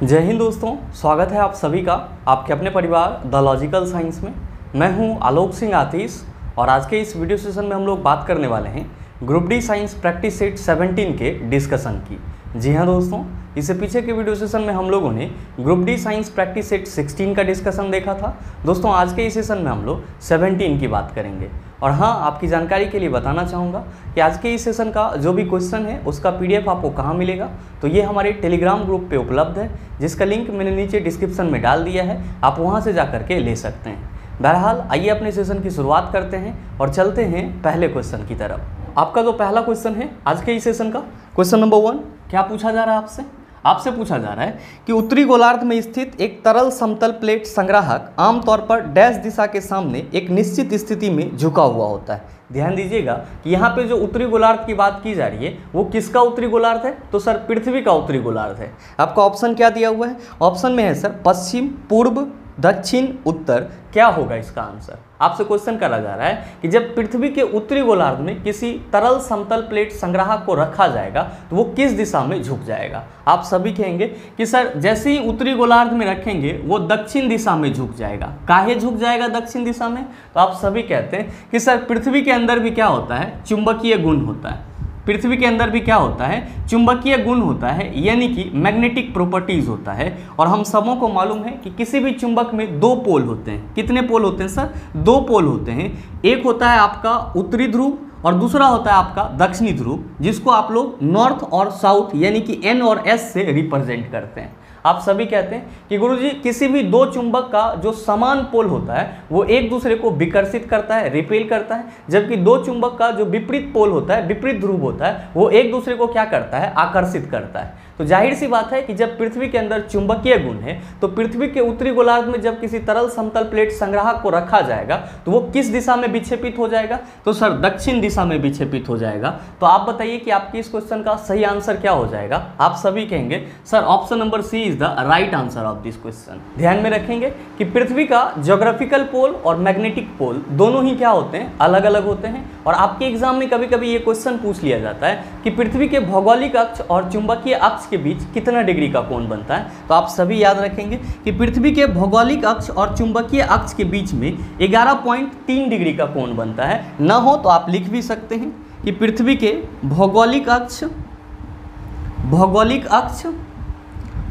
जय हिंद दोस्तों, स्वागत है आप सभी का आपके अपने परिवार द लॉजिकल साइंस में। मैं हूं आलोक सिंह आतिश और आज के इस वीडियो सेशन में हम लोग बात करने वाले हैं group D science practice set 17 के डिस्कशन की। जी हां दोस्तों, इससे पीछे के वीडियो सेशन में हम लोगों ने group D science practice set 16 का डिस्कशन देखा था। दोस्तों आज के इस सेशन में हम लोग 17 की बात करेंगे। और हाँ, आपकी जानकारी के लिए बताना चाहूँगा कि आज के इस सेशन का जो भी क्वेश्चन है उसका PDF आपको कहाँ मिलेगा, तो ये हमारे टेलीग्राम ग्रुप पे उपलब्ध है, जिसका लिंक मैंने नीचे डिस्क्रिप्शन में डाल दिया है, आप वहाँ से जा करके ले सकते हैं। बहरहाल आइए अपने सेशन की शुरुआत करते हैं और चलते हैं पहले क्वेश्चन की तरफ। आपका जो पहला क्वेश्चन है आज के इस सेशन का, क्वेश्चन नंबर 1, क्या पूछा जा रहा है आपसे पूछा जा रहा है कि उत्तरी गोलार्ध में स्थित एक तरल समतल प्लेट संग्राहक आमतौर पर डैश दिशा के सामने एक निश्चित स्थिति में झुका हुआ होता है। ध्यान दीजिएगा कि यहाँ पे जो उत्तरी गोलार्ध की बात की जा रही है वो किसका उत्तरी गोलार्ध है, तो सर पृथ्वी का उत्तरी गोलार्ध है। आपका ऑप्शन क्या दिया हुआ है, ऑप्शन में है सर पश्चिम, पूर्व, दक्षिण, उत्तर। क्या होगा इसका आंसर? आपसे क्वेश्चन करा जा रहा है कि जब पृथ्वी के उत्तरी गोलार्ध में किसी तरल समतल प्लेट संग्राहक को रखा जाएगा तो वो किस दिशा में झुक जाएगा। आप सभी कहेंगे कि सर जैसे ही उत्तरी गोलार्ध में रखेंगे वो दक्षिण दिशा में झुक जाएगा। काहे झुक जाएगा दक्षिण दिशा में? तो आप सभी कहते हैं कि सर पृथ्वी के अंदर भी क्या होता है, चुंबकीय गुण होता है। पृथ्वी के अंदर भी क्या होता है, चुंबकीय गुण होता है, यानी कि मैग्नेटिक प्रॉपर्टीज होता है। और हम सबों को मालूम है कि किसी भी चुंबक में दो पोल होते हैं। कितने पोल होते हैं सर? दो पोल होते हैं। एक होता है आपका उत्तरी ध्रुव और दूसरा होता है आपका दक्षिणी ध्रुव, जिसको आप लोग नॉर्थ और साउथ यानी कि N और S से रिप्रेजेंट करते हैं। आप सभी कहते हैं कि गुरुजी किसी भी दो चुंबक का जो समान पोल होता है वो एक दूसरे को विकर्षित करता है, रिपेल करता है, जबकि दो चुंबक का जो विपरीत पोल होता है, विपरीत ध्रुव होता है, वो एक दूसरे को क्या करता है, आकर्षित करता है। तो जाहिर सी बात है कि जब पृथ्वी के अंदर चुंबकीय गुण है तो पृथ्वी के उत्तरी गोलार्ध में जब किसी तरल समतल प्लेट संग्राहक को रखा जाएगा तो वो किस दिशा में विक्षेपित हो जाएगा, तो सर दक्षिण दिशा में विक्षेपित हो जाएगा। तो आप बताइए कि आपके इस क्वेश्चन का सही आंसर क्या हो जाएगा। आप सभी कहेंगे sir option number C is the right answer of this question. ध्यान में रखेंगे कि पृथ्वी का ज्योग्राफिकल पोल और मैग्नेटिक पोल दोनों ही क्या होते हैं, अलग अलग होते हैं। और आपके एग्जाम में कभी कभी ये क्वेश्चन पूछ लिया जाता है कि पृथ्वी के भौगोलिक अक्ष और चुंबकीय अक्ष के बीच कितना डिग्री का कोण बनता है। तो आप सभी याद रखेंगे कि पृथ्वी के भौगोलिक अक्ष और चुंबकीय अक्ष के बीच में 11.3 डिग्री का कोण बनता है। ना हो तो आप लिख भी सकते हैं कि पृथ्वी के भौगोलिक अक्ष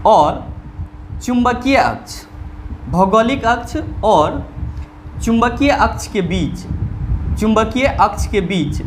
और चुंबकीय अक्ष, भौगोलिक अक्ष और चुंबकीय अक्ष के बीच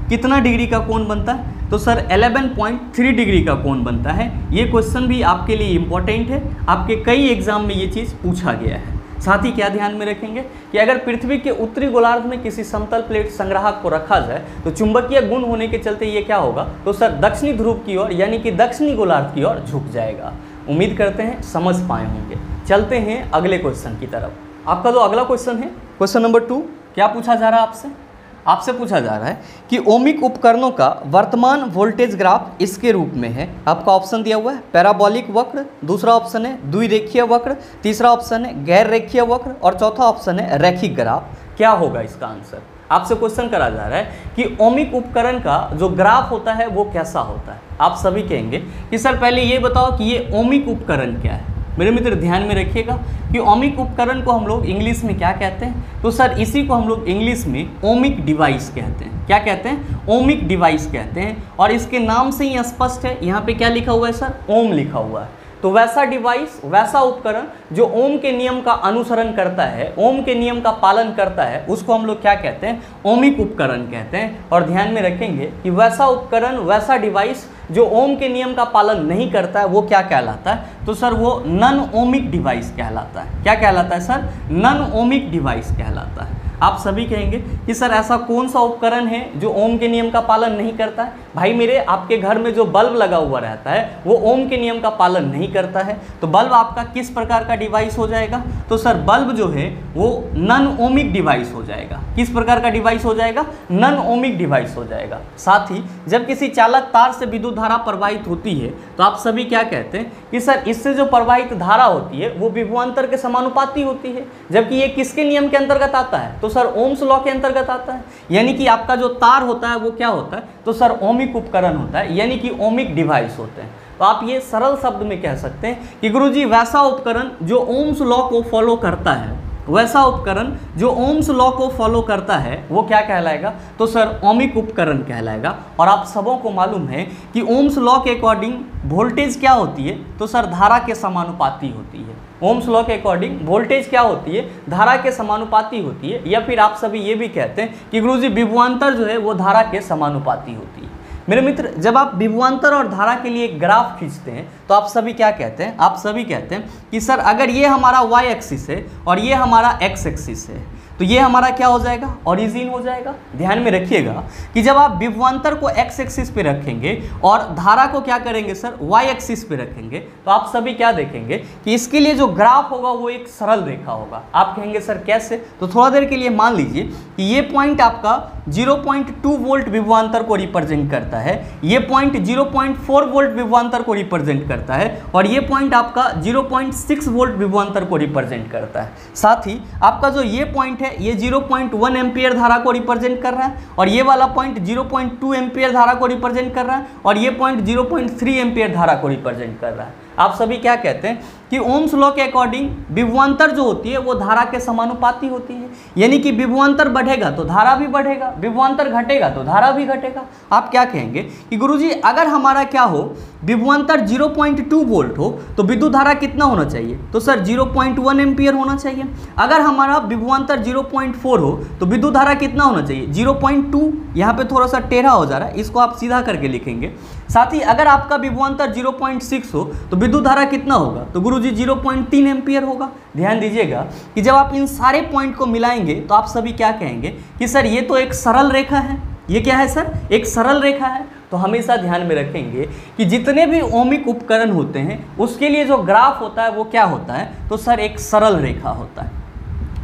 कितना डिग्री का कोण बनता है, तो सर 11.3 डिग्री का कोण बनता है। ये क्वेश्चन भी आपके लिए इम्पोर्टेंट है, आपके कई एग्जाम में ये चीज़ पूछा गया है। साथ ही क्या ध्यान में रखेंगे कि अगर पृथ्वी के उत्तरी गोलार्ध में किसी समतल प्लेट संग्राहक को रखा जाए तो चुंबकीय गुण होने के चलते ये क्या होगा, तो सर दक्षिणी ध्रुव की ओर यानी कि दक्षिणी गोलार्ध की ओर झुक जाएगा। उम्मीद करते हैं समझ पाए होंगे। चलते हैं अगले क्वेश्चन की तरफ। आपका जो अगला क्वेश्चन है, क्वेश्चन नंबर 2, क्या पूछा जा रहा है आपसे पूछा जा रहा है कि ओमिक उपकरणों का वर्तमान वोल्टेज ग्राफ इसके रूप में है। आपका ऑप्शन दिया हुआ है पैराबोलिक वक्र, दूसरा ऑप्शन है द्विरेखीय वक्र, तीसरा ऑप्शन है गैर रेखीय वक्र और चौथा ऑप्शन है रैखिक ग्राफ। क्या होगा इसका आंसर? आपसे क्वेश्चन करा जा रहा है कि ओमिक उपकरण का जो ग्राफ होता है वो कैसा होता है। आप सभी कहेंगे कि सर पहले ये बताओ कि ये ओमिक उपकरण क्या है। मेरे मित्र ध्यान में रखिएगा कि ओमिक उपकरण को हम लोग इंग्लिश में क्या कहते हैं, तो सर इसी को हम लोग इंग्लिश में ओमिक डिवाइस कहते हैं। क्या कहते हैं? ओमिक डिवाइस कहते हैं। और इसके नाम से ही स्पष्ट है, यहाँ पे क्या लिखा हुआ है सर? ओम लिखा हुआ है। तो वैसा डिवाइस, वैसा उपकरण जो ओम के नियम का अनुसरण करता है, ओम के नियम का पालन करता है, उसको हम लोग क्या कहते हैं? ओमिक उपकरण कहते हैं। और ध्यान में रखेंगे कि वैसा उपकरण, वैसा डिवाइस जो ओम के नियम का पालन नहीं करता है वो क्या कहलाता है, तो सर वो नॉन ओमिक डिवाइस कहलाता है। क्या कहलाता है सर? नॉन ओमिक डिवाइस कहलाता है। आप सभी कहेंगे कि सर ऐसा कौन सा उपकरण है जो ओम के नियम का पालन नहीं करता है? भाई मेरे, आपके घर में जो बल्ब लगा हुआ रहता है वो ओम के नियम का पालन नहीं करता है, तो बल्ब आपका किस प्रकार का डिवाइस हो जाएगा, तो सर बल्ब जो है वो नॉन ओमिक डिवाइस हो जाएगा। किस प्रकार का डिवाइस हो जाएगा? नॉन ओमिक डिवाइस हो जाएगा। साथ ही जब किसी चालक तार से विद्युत धारा प्रवाहित होती है तो आप सभी क्या कहते हैं कि सर इससे जो प्रवाहित धारा होती है वो विभवांतर के समानुपाती होती है, जबकि ये किसके नियम के अंतर्गत आता है, तो सर ओम्स लॉ के अंतर्गत आता है। यानी कि आपका जो तार होता है वो क्या होता है, तो सर ओमिक उपकरण होता है, यानी कि ओमिक डिवाइस होते हैं। तो आप ये सरल शब्द में कह सकते हैं कि गुरुजी वैसा उपकरण जो ओम्स लॉ को फॉलो करता है, वैसा उपकरण जो ओम्स लॉ को फॉलो करता है वो क्या कहलाएगा, तो सर ओमिक उपकरण कहलाएगा। और आप सबों को मालूम है कि ओम्स लॉ के अकॉर्डिंग वोल्टेज क्या होती है, तो सर धारा के समानुपाती होती है। ओम्स लॉ के अकॉर्डिंग वोल्टेज क्या होती है, धारा के समानुपाती होती है, या फिर आप सभी ये भी कहते हैं कि गुरुजी विभवांतर जो है वो धारा के समानुपाती होती है। मेरे मित्र, जब आप विभवांतर और धारा के लिए एक ग्राफ खींचते हैं तो आप सभी क्या कहते हैं, आप सभी कहते हैं कि सर अगर ये हमारा y एक्सिस है और ये हमारा x एक्सिस है तो ये हमारा क्या हो जाएगा, ओरिजिन हो जाएगा। ध्यान में रखिएगा कि जब आप विभवांतर को x एक्सिस पे रखेंगे और धारा को क्या करेंगे सर, y एक्सिस पे रखेंगे, तो आप सभी क्या देखेंगे कि इसके लिए जो ग्राफ होगा वो एक सरल रेखा होगा। आप कहेंगे सर कैसे, तो थोड़ा देर के लिए मान लीजिए कि ये पॉइंट आपका 0.2 वोल्ट विभवांतर को रिप्रेजेंट करता है, ये पॉइंट 0.4 वोल्ट विभवांतर को रिप्रेजेंट करता है, और ये पॉइंट आपका 0.6 वोल्ट विभवांतर को रिप्रेजेंट करता है। साथ ही आपका जो ये पॉइंट है ये 0.1 एम्पियर धारा को रिप्रेजेंट कर रहा है, और ये वाला पॉइंट 0.2 एम्पियर धारा को रिप्रेजेंट कर रहा है, और ये पॉइंट 0.3 एम्पियर धारा को रिप्रेजेंट कर रहा है। आप सभी क्या कहते हैं कि ओम्स लॉ के अकॉर्डिंग विभवांतर जो होती है वो धारा के समानुपाती होती है, यानी कि विभवांतर बढ़ेगा तो धारा भी बढ़ेगा, विभवांतर घटेगा तो धारा भी घटेगा। आप क्या कहेंगे कि गुरुजी अगर हमारा क्या हो, विभवांतर 0.2 वोल्ट हो तो विद्युत धारा कितना होना चाहिए, तो सर 0.1 एम्पियर होना चाहिए। अगर हमारा विभवांतर 0.4 हो तो विद्युत धारा कितना होना चाहिए, 0.2। यहाँ पे थोड़ा सा टेढ़ा हो जा रहा है, इसको आप सीधा करके लिखेंगे। साथ ही अगर आपका विभवांतर 0.6 हो तो विद्युत धारा कितना होगा, तो गुरुजी 0.3 एम्पियर होगा। ध्यान दीजिएगा कि जब आप इन सारे पॉइंट को मिलाएंगे तो आप सभी क्या कहेंगे कि सर ये तो एक सरल रेखा है। ये क्या है सर, एक सरल रेखा है। तो हमेशा ध्यान में रखेंगे कि जितने भी ओमिक उपकरण होते हैं उसके लिए जो ग्राफ होता है वो क्या होता है, तो सर एक सरल रेखा होता है।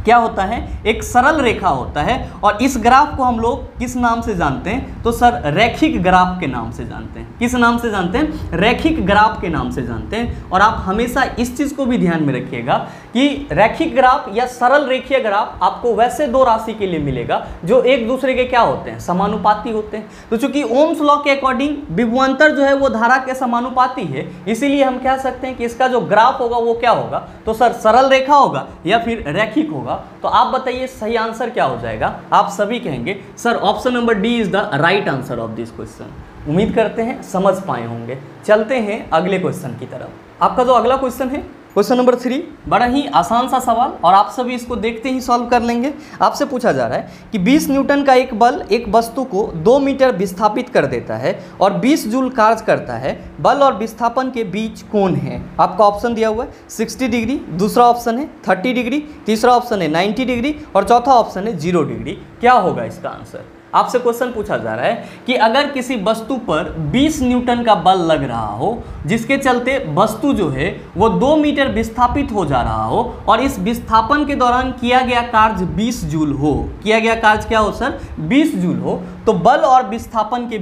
क्या होता है, एक सरल रेखा होता है। और इस ग्राफ को हम लोग किस नाम से जानते हैं, तो सर रैखिक ग्राफ के नाम से जानते हैं। किस नाम से जानते हैं, रैखिक ग्राफ के नाम से जानते हैं। और आप हमेशा इस चीज़ को भी ध्यान में रखिएगा कि रैखिक ग्राफ या सरल रेखीय ग्राफ आपको वैसे दो राशि के लिए मिलेगा जो एक दूसरे के क्या होते हैं, समानुपाती होते हैं। तो चूंकि ओम्स लॉ के अकॉर्डिंग विभवांतर जो है वो धारा के समानुपाती है, इसीलिए हम कह सकते हैं कि इसका जो ग्राफ होगा वो क्या होगा, तो सर सरल रेखा होगा या फिर रैखिक होगा। तो आप बताइए सही आंसर क्या हो जाएगा। आप सभी कहेंगे sir option number D is the right answer of this question. उम्मीद करते हैं समझ पाए होंगे। चलते हैं अगले क्वेश्चन की तरफ। आपका जो अगला क्वेश्चन है क्वेश्चन नंबर 3, बड़ा ही आसान सा सवाल और आप सभी इसको देखते ही सॉल्व कर लेंगे। आपसे पूछा जा रहा है कि 20 न्यूटन का एक बल एक वस्तु को 2 मीटर विस्थापित कर देता है और 20 जूल कार्य करता है। बल और विस्थापन के बीच कोण है। आपका ऑप्शन दिया हुआ है 60 डिग्री, दूसरा ऑप्शन है 30 डिग्री, तीसरा ऑप्शन है 90 डिग्री और चौथा ऑप्शन है 0 डिग्री। क्या होगा इसका आंसर। आपसे क्वेश्चन पूछा जा रहा है कि अगर किसी वस्तु पर 20 न्यूटन का बल लग रहा हो जिसके चलते वस्तु जो है वो 2 मीटर विस्थापित हो जा रहा हो और इस विस्थापन के दौरान किया गया कार्य 20 जूल हो। किया गया कार्य क्या हो सर, 20 जूल हो। तो बल और विस्थापन के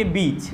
बीच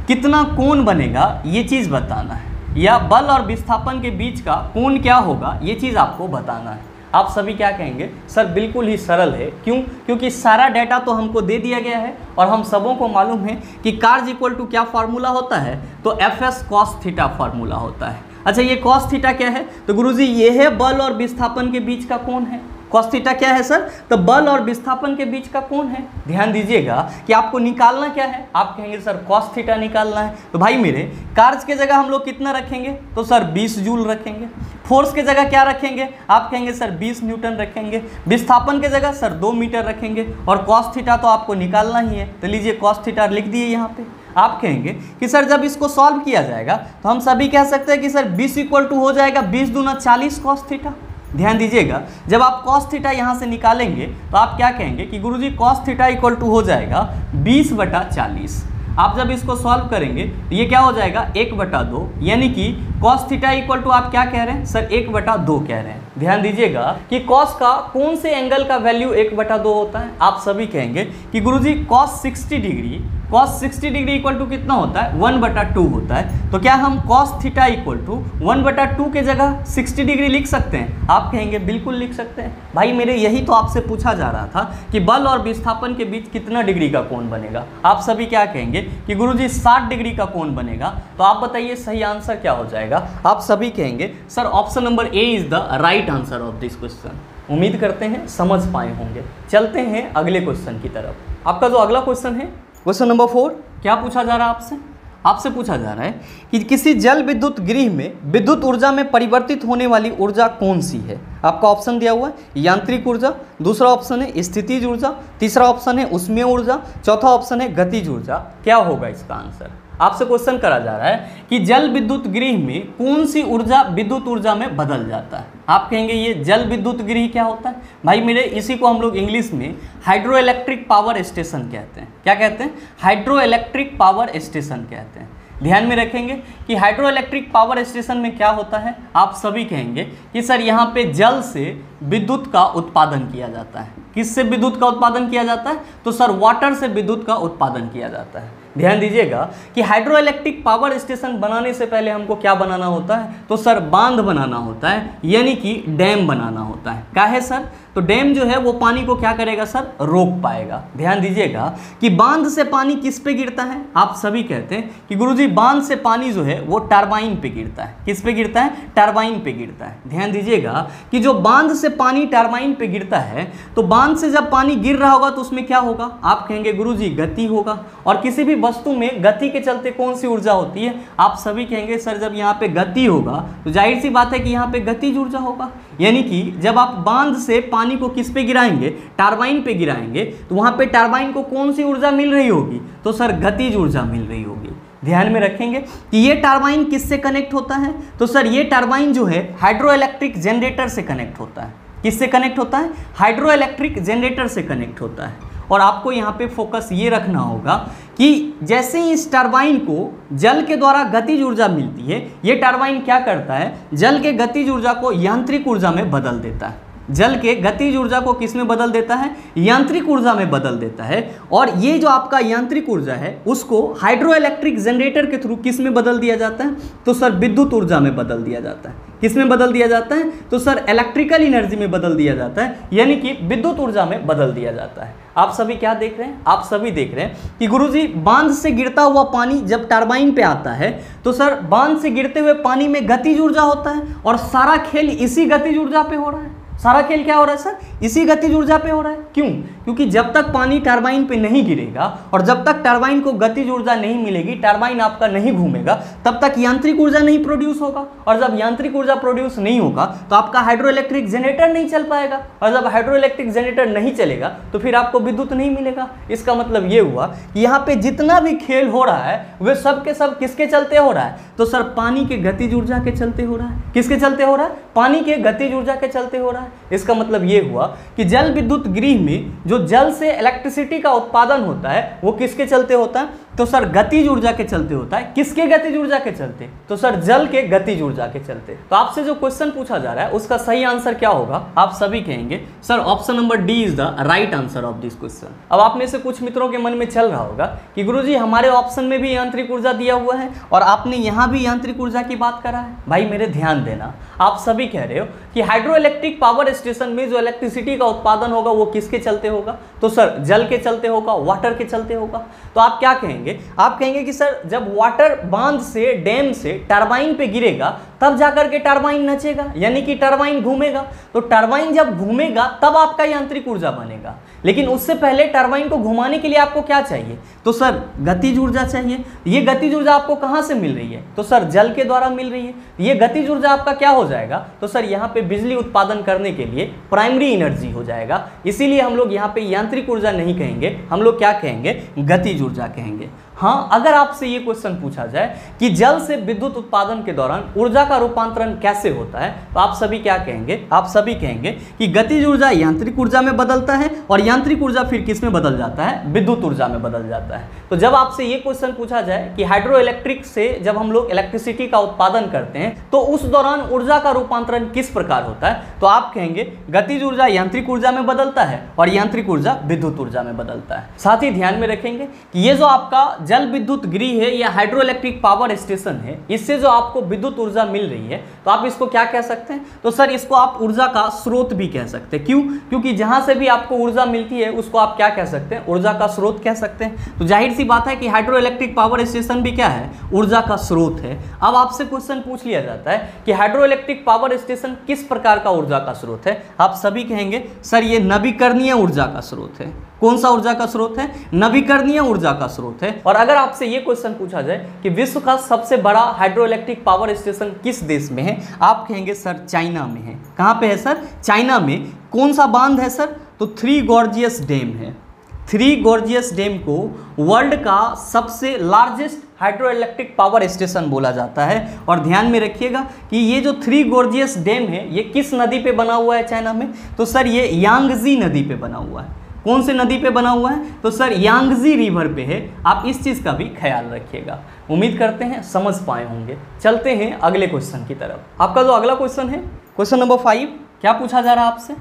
कितना कोण बनेगा ये चीज़ बताना है, या बल और विस्थापन के बीच का कोण क्या होगा ये चीज़ आपको बताना है। आप सभी क्या कहेंगे सर बिल्कुल ही सरल है। क्यों, क्योंकि सारा डाटा तो हमको दे दिया गया है और हम सबों को मालूम है कि कार्य इक्वल टू क्या फार्मूला होता है, तो एफ कॉस थीटा फार्मूला होता है। अच्छा ये कॉस थीटा क्या है, तो गुरुजी ये है बल और विस्थापन के बीच का कोण है। कॉस थीटा क्या है सर, तो बल और विस्थापन के बीच का कोण है। ध्यान दीजिएगा कि आपको निकालना क्या है। आप कहेंगे सर कॉस थीटा निकालना है, तो भाई मेरे कार्य के जगह हम लोग कितना रखेंगे, तो सर 20 जूल रखेंगे। फोर्स के जगह क्या रखेंगे, आप कहेंगे सर 20 न्यूटन रखेंगे। विस्थापन के जगह सर 2 मीटर रखेंगे और कॉस थीटा तो आपको निकालना ही है, तो लीजिए कॉस थीटा लिख दिए यहाँ पे। आप कहेंगे कि सर जब इसको सॉल्व किया जाएगा तो हम सभी कह सकते हैं कि सर 20 इक्वल टू हो जाएगा 20 दूना 40 कॉस थीटा। ध्यान दीजिएगा जब आप कॉस थीटा यहाँ से निकालेंगे तो आप क्या कहेंगे कि गुरुजी कॉस थीटा इक्वल टू हो जाएगा 20/40। आप जब इसको सॉल्व करेंगे तो ये क्या हो जाएगा 1/2, यानी कि कॉस थीटा इक्वल टू आप क्या कह रहे हैं सर 1/2 कह रहे हैं। ध्यान दीजिएगा कि कॉस का कौन से एंगल का वैल्यू 1/2 होता है। आप सभी कहेंगे कि गुरुजी कॉस 60 डिग्री इक्वल टू कितना होता है 1/2 होता है। तो क्या हम कॉस थीटा इक्वल टू 1/2 के जगह 60 डिग्री लिख सकते हैं? आप कहेंगे बिल्कुल लिख सकते हैं भाई, मेरे यही तो आपसे पूछा जा रहा था कि बल और विस्थापन के बीच कितना डिग्री का कोण बनेगा। आप सभी क्या कहेंगे कि गुरुजी 60 डिग्री का कोण बनेगा। तो आप बताइए सही आंसर क्या हो जाएगा? आप सभी कहेंगे sir option number A is the right answer of this question. उम्मीद करते हैं समझ पाए होंगे। चलते हैं अगले क्वेश्चन की तरफ। आपका जो अगला क्वेश्चन है क्वेश्चन नंबर 4, क्या पूछा जा रहा है आपसे पूछा जा रहा है कि किसी जल विद्युत गृह में विद्युत ऊर्जा में परिवर्तित होने वाली ऊर्जा कौन सी है। आपका ऑप्शन दिया हुआ है यांत्रिक ऊर्जा, दूसरा ऑप्शन है स्थितिज ऊर्जा, तीसरा ऑप्शन है ऊष्मीय ऊर्जा, चौथा ऑप्शन है गतिज ऊर्जा। क्या होगा इसका आंसर? आपसे क्वेश्चन करा जा रहा है कि जल विद्युत गृह में कौन सी ऊर्जा विद्युत ऊर्जा में बदल जाता है। आप कहेंगे ये जल विद्युत गृह क्या होता है? भाई मेरे इसी को हम लोग इंग्लिश में हाइड्रो इलेक्ट्रिक पावर स्टेशन कहते हैं। क्या कहते हैं? हाइड्रो इलेक्ट्रिक पावर स्टेशन कहते हैं। ध्यान में रखेंगे कि हाइड्रो इलेक्ट्रिक पावर स्टेशन में क्या होता है। आप सभी कहेंगे कि सर यहाँ पे जल से विद्युत का उत्पादन किया जाता है। किससे विद्युत का उत्पादन किया जाता है? तो सर वाटर से विद्युत का उत्पादन किया जाता है। ध्यान दीजिएगा कि हाइड्रो इलेक्ट्रिक पावर स्टेशन बनाने से पहले हमको क्या बनाना होता है? तो सर बांध बनाना होता है, यानी कि डैम बनाना होता है। क्या है सर? तो डैम जो है वो पानी को क्या करेगा सर? रोक पाएगा। ध्यान दीजिएगा कि बांध से पानी किस पे गिरता है? आप सभी कहते हैं कि गुरुजी बांध से पानी जो है वो टरबाइन पे गिरता है। किस पे गिरता है? टरबाइन पे गिरता है। ध्यान दीजिएगा कि जो बांध से पानी टरबाइन पे गिरता है, तो बांध से जब पानी गिर रहा होगा तो उसमें क्या होगा? आप कहेंगे गुरुजी गति होगा। और किसी भी वस्तु में गति के चलते कौन सी ऊर्जा होती है? आप सभी कहेंगे सर जब यहाँ पे गति होगा तो जाहिर सी बात है कि यहाँ पे गतिज ऊर्जा होगा। यानी कि जब आप बांध से पानी को किस पे गिराएंगे? टरबाइन पे गिराएंगे, तो वहाँ पे टरबाइन को कौन सी ऊर्जा मिल रही होगी? तो सर गतिज ऊर्जा मिल रही होगी। ध्यान में रखेंगे कि ये टरबाइन किससे कनेक्ट होता है? तो सर ये टरबाइन जो है हाइड्रो इलेक्ट्रिक जनरेटर से कनेक्ट होता है। किससे कनेक्ट होता है? हाइड्रो इलेक्ट्रिक जनरेटर से कनेक्ट होता है। और आपको यहाँ पे फोकस ये रखना होगा कि जैसे ही इस टरबाइन को जल के द्वारा गतिज ऊर्जा मिलती है, ये टरबाइन क्या करता है? जल के गतिज ऊर्जा को यांत्रिक ऊर्जा में बदल देता है। जल के गतिज ऊर्जा को किस में बदल देता है? यांत्रिक ऊर्जा में बदल देता है। और ये जो आपका यांत्रिक ऊर्जा है उसको हाइड्रो इलेक्ट्रिक जनरेटर के थ्रू किस में बदल दिया जाता है? तो सर विद्युत ऊर्जा में बदल दिया जाता है। किस में बदल दिया जाता है? तो सर इलेक्ट्रिकल एनर्जी में बदल दिया जाता है, यानी कि विद्युत ऊर्जा में बदल दिया जाता है। आप सभी क्या देख रहे हैं? आप सभी देख रहे हैं कि गुरुजी बांध से गिरता हुआ पानी जब टरबाइन पे आता है तो सर बांध से गिरते हुए पानी में गतिज ऊर्जा होता है और सारा खेल इसी गतिज ऊर्जा पे हो रहा है। सारा खेल क्या हो रहा है सर? इसी गतिज ऊर्जा पे हो रहा है। क्यों? क्योंकि जब तक पानी टरबाइन पे नहीं गिरेगा और जब तक टरबाइन को गतिज ऊर्जा नहीं मिलेगी, टरबाइन आपका नहीं घूमेगा, तब तक यांत्रिक ऊर्जा नहीं प्रोड्यूस होगा। और जब यांत्रिक ऊर्जा प्रोड्यूस नहीं होगा तो आपका हाइड्रो इलेक्ट्रिक जनरेटर नहीं चल पाएगा। और जब हाइड्रो इलेक्ट्रिक जनरेटर नहीं चलेगा तो फिर आपको विद्युत नहीं मिलेगा। इसका मतलब ये हुआ कि यहाँ पे जितना भी खेल हो रहा है वे सब के सब किसके चलते हो रहा है? तो सर पानी के गतिज ऊर्जा के चलते हो रहा है। किसके चलते हो रहा है? पानी के गतिज ऊर्जा के चलते हो रहा है। इसका मतलब ये हुआ कि जल विद्युत गृह में जो जल से इलेक्ट्रिसिटी का उत्पादन होता है वो किसके चलते होता है? तो सर गतिज ऊर्जा के चलते होता है। किसके गतिज ऊर्जा के चलते? तो सर जल के गतिज ऊर्जा के चलते। तो आपसे जो क्वेश्चन पूछा जा रहा है उसका सही आंसर क्या होगा? आप सभी कहेंगे sir option number D is the right answer of this question. अब आप में से कुछ मित्रों के मन में चल रहा होगा कि गुरुजी हमारे ऑप्शन में भी यांत्रिक ऊर्जा दिया हुआ है और आपने यहाँ भी यांत्रिक ऊर्जा की बात करा है। भाई मेरे ध्यान देना, आप सभी कह रहे हो कि हाइड्रो इलेक्ट्रिक पावर स्टेशन में जो इलेक्ट्रिसिटी का उत्पादन होगा वो किसके चलते होगा? तो सर जल के चलते होगा, वाटर के चलते होगा। तो आप क्या कहेंगे? आप कहेंगे कि सर जब वाटर बांध से, डैम से टरबाइन पे गिरेगा तब जाकर के टरबाइन नचेगा, यानी कि टरबाइन घूमेगा। तो टरबाइन जब घूमेगा तब आपका यांत्रिक ऊर्जा बनेगा। लेकिन उससे पहले टरबाइन को घुमाने के लिए आपको क्या चाहिए? तो सर गतिज ऊर्जा चाहिए। ये गतिज ऊर्जा आपको कहाँ से मिल रही है? तो सर जल के द्वारा मिल रही है। ये गतिज ऊर्जा आपका क्या हो जाएगा? तो सर यहाँ पे बिजली उत्पादन करने के लिए प्राइमरी एनर्जी हो जाएगा। इसीलिए हम लोग यहाँ पे यांत्रिक ऊर्जा नहीं कहेंगे, हम लोग क्या कहेंगे? गतिज ऊर्जा कहेंगे। हाँ, अगर आपसे ये क्वेश्चन पूछा जाए कि जल से विद्युत उत्पादन के दौरान ऊर्जा का रूपांतरण कैसे होता है, तो आप सभी क्या कहेंगे? आप सभी कहेंगे कि गतिज ऊर्जा यांत्रिक ऊर्जा में बदलता है और यांत्रिक ऊर्जा फिर किस में बदल जाता है? विद्युत ऊर्जा में बदल जाता है। तो जब आपसे ये क्वेश्चन पूछा जाए कि हाइड्रो इलेक्ट्रिक से जब हम लोग इलेक्ट्रिसिटी का उत्पादन करते हैं तो उस दौरान ऊर्जा का रूपांतरण किस प्रकार होता है, तो आप कहेंगे गतिज ऊर्जा यांत्रिक ऊर्जा में बदलता है और यांत्रिक ऊर्जा विद्युत ऊर्जा में बदलता है। साथ ही ध्यान में रखेंगे कि ये जो आपका जल विद्युत गृह है या हाइड्रो इलेक्ट्रिक पावर स्टेशन है, इससे जो आपको विद्युत ऊर्जा मिल रही है तो आप इसको क्या कह सकते हैं, तो सर इसको आप ऊर्जा का स्रोत भी कह सकते हैं। क्यों? क्योंकि जहां से भी आपको ऊर्जा मिलती है उसको आप क्या कह सकते हैं, ऊर्जा का स्रोत कह सकते हैं। तो जाहिर सी बात है कि हाइड्रो इलेक्ट्रिक पावर स्टेशन भी क्या है, ऊर्जा का स्रोत है। अब आपसे क्वेश्चन पूछ लिया जाता है कि हाइड्रो इलेक्ट्रिक पावर स्टेशन किस प्रकार का ऊर्जा का स्रोत है, आप सभी कहेंगे सर ये नवीकरणीय ऊर्जा का स्रोत है। कौन सा ऊर्जा का स्रोत है, नवीकरणीय ऊर्जा का स्रोत है। और अगर आपसे ये क्वेश्चन पूछा जाए कि विश्व का सबसे बड़ा हाइड्रो इलेक्ट्रिक पावर स्टेशन किस देश में है, आप कहेंगे सर चाइना में है। कहां पे है सर, चाइना में। कौन सा बांध है सर, तो थ्री गॉर्जियस डैम है। थ्री गॉर्जियस डैम को वर्ल्ड का सबसे largest hydro electric power station बोला जाता है। और ध्यान में रखिएगा कि ये जो थ्री गॉर्जियस डैम है ये किस नदी पे बना हुआ है चाइना में, तो सर ये यांगजी नदी पे बना हुआ है। कौन से नदी पे बना हुआ है, तो सर यांगजी रिवर पे है। आप इस चीज़ का भी ख्याल रखिएगा। उम्मीद करते हैं समझ पाए होंगे। चलते हैं अगले क्वेश्चन की तरफ। आपका जो अगला क्वेश्चन है, क्वेश्चन नंबर 5, क्या पूछा जा रहा है आपसे,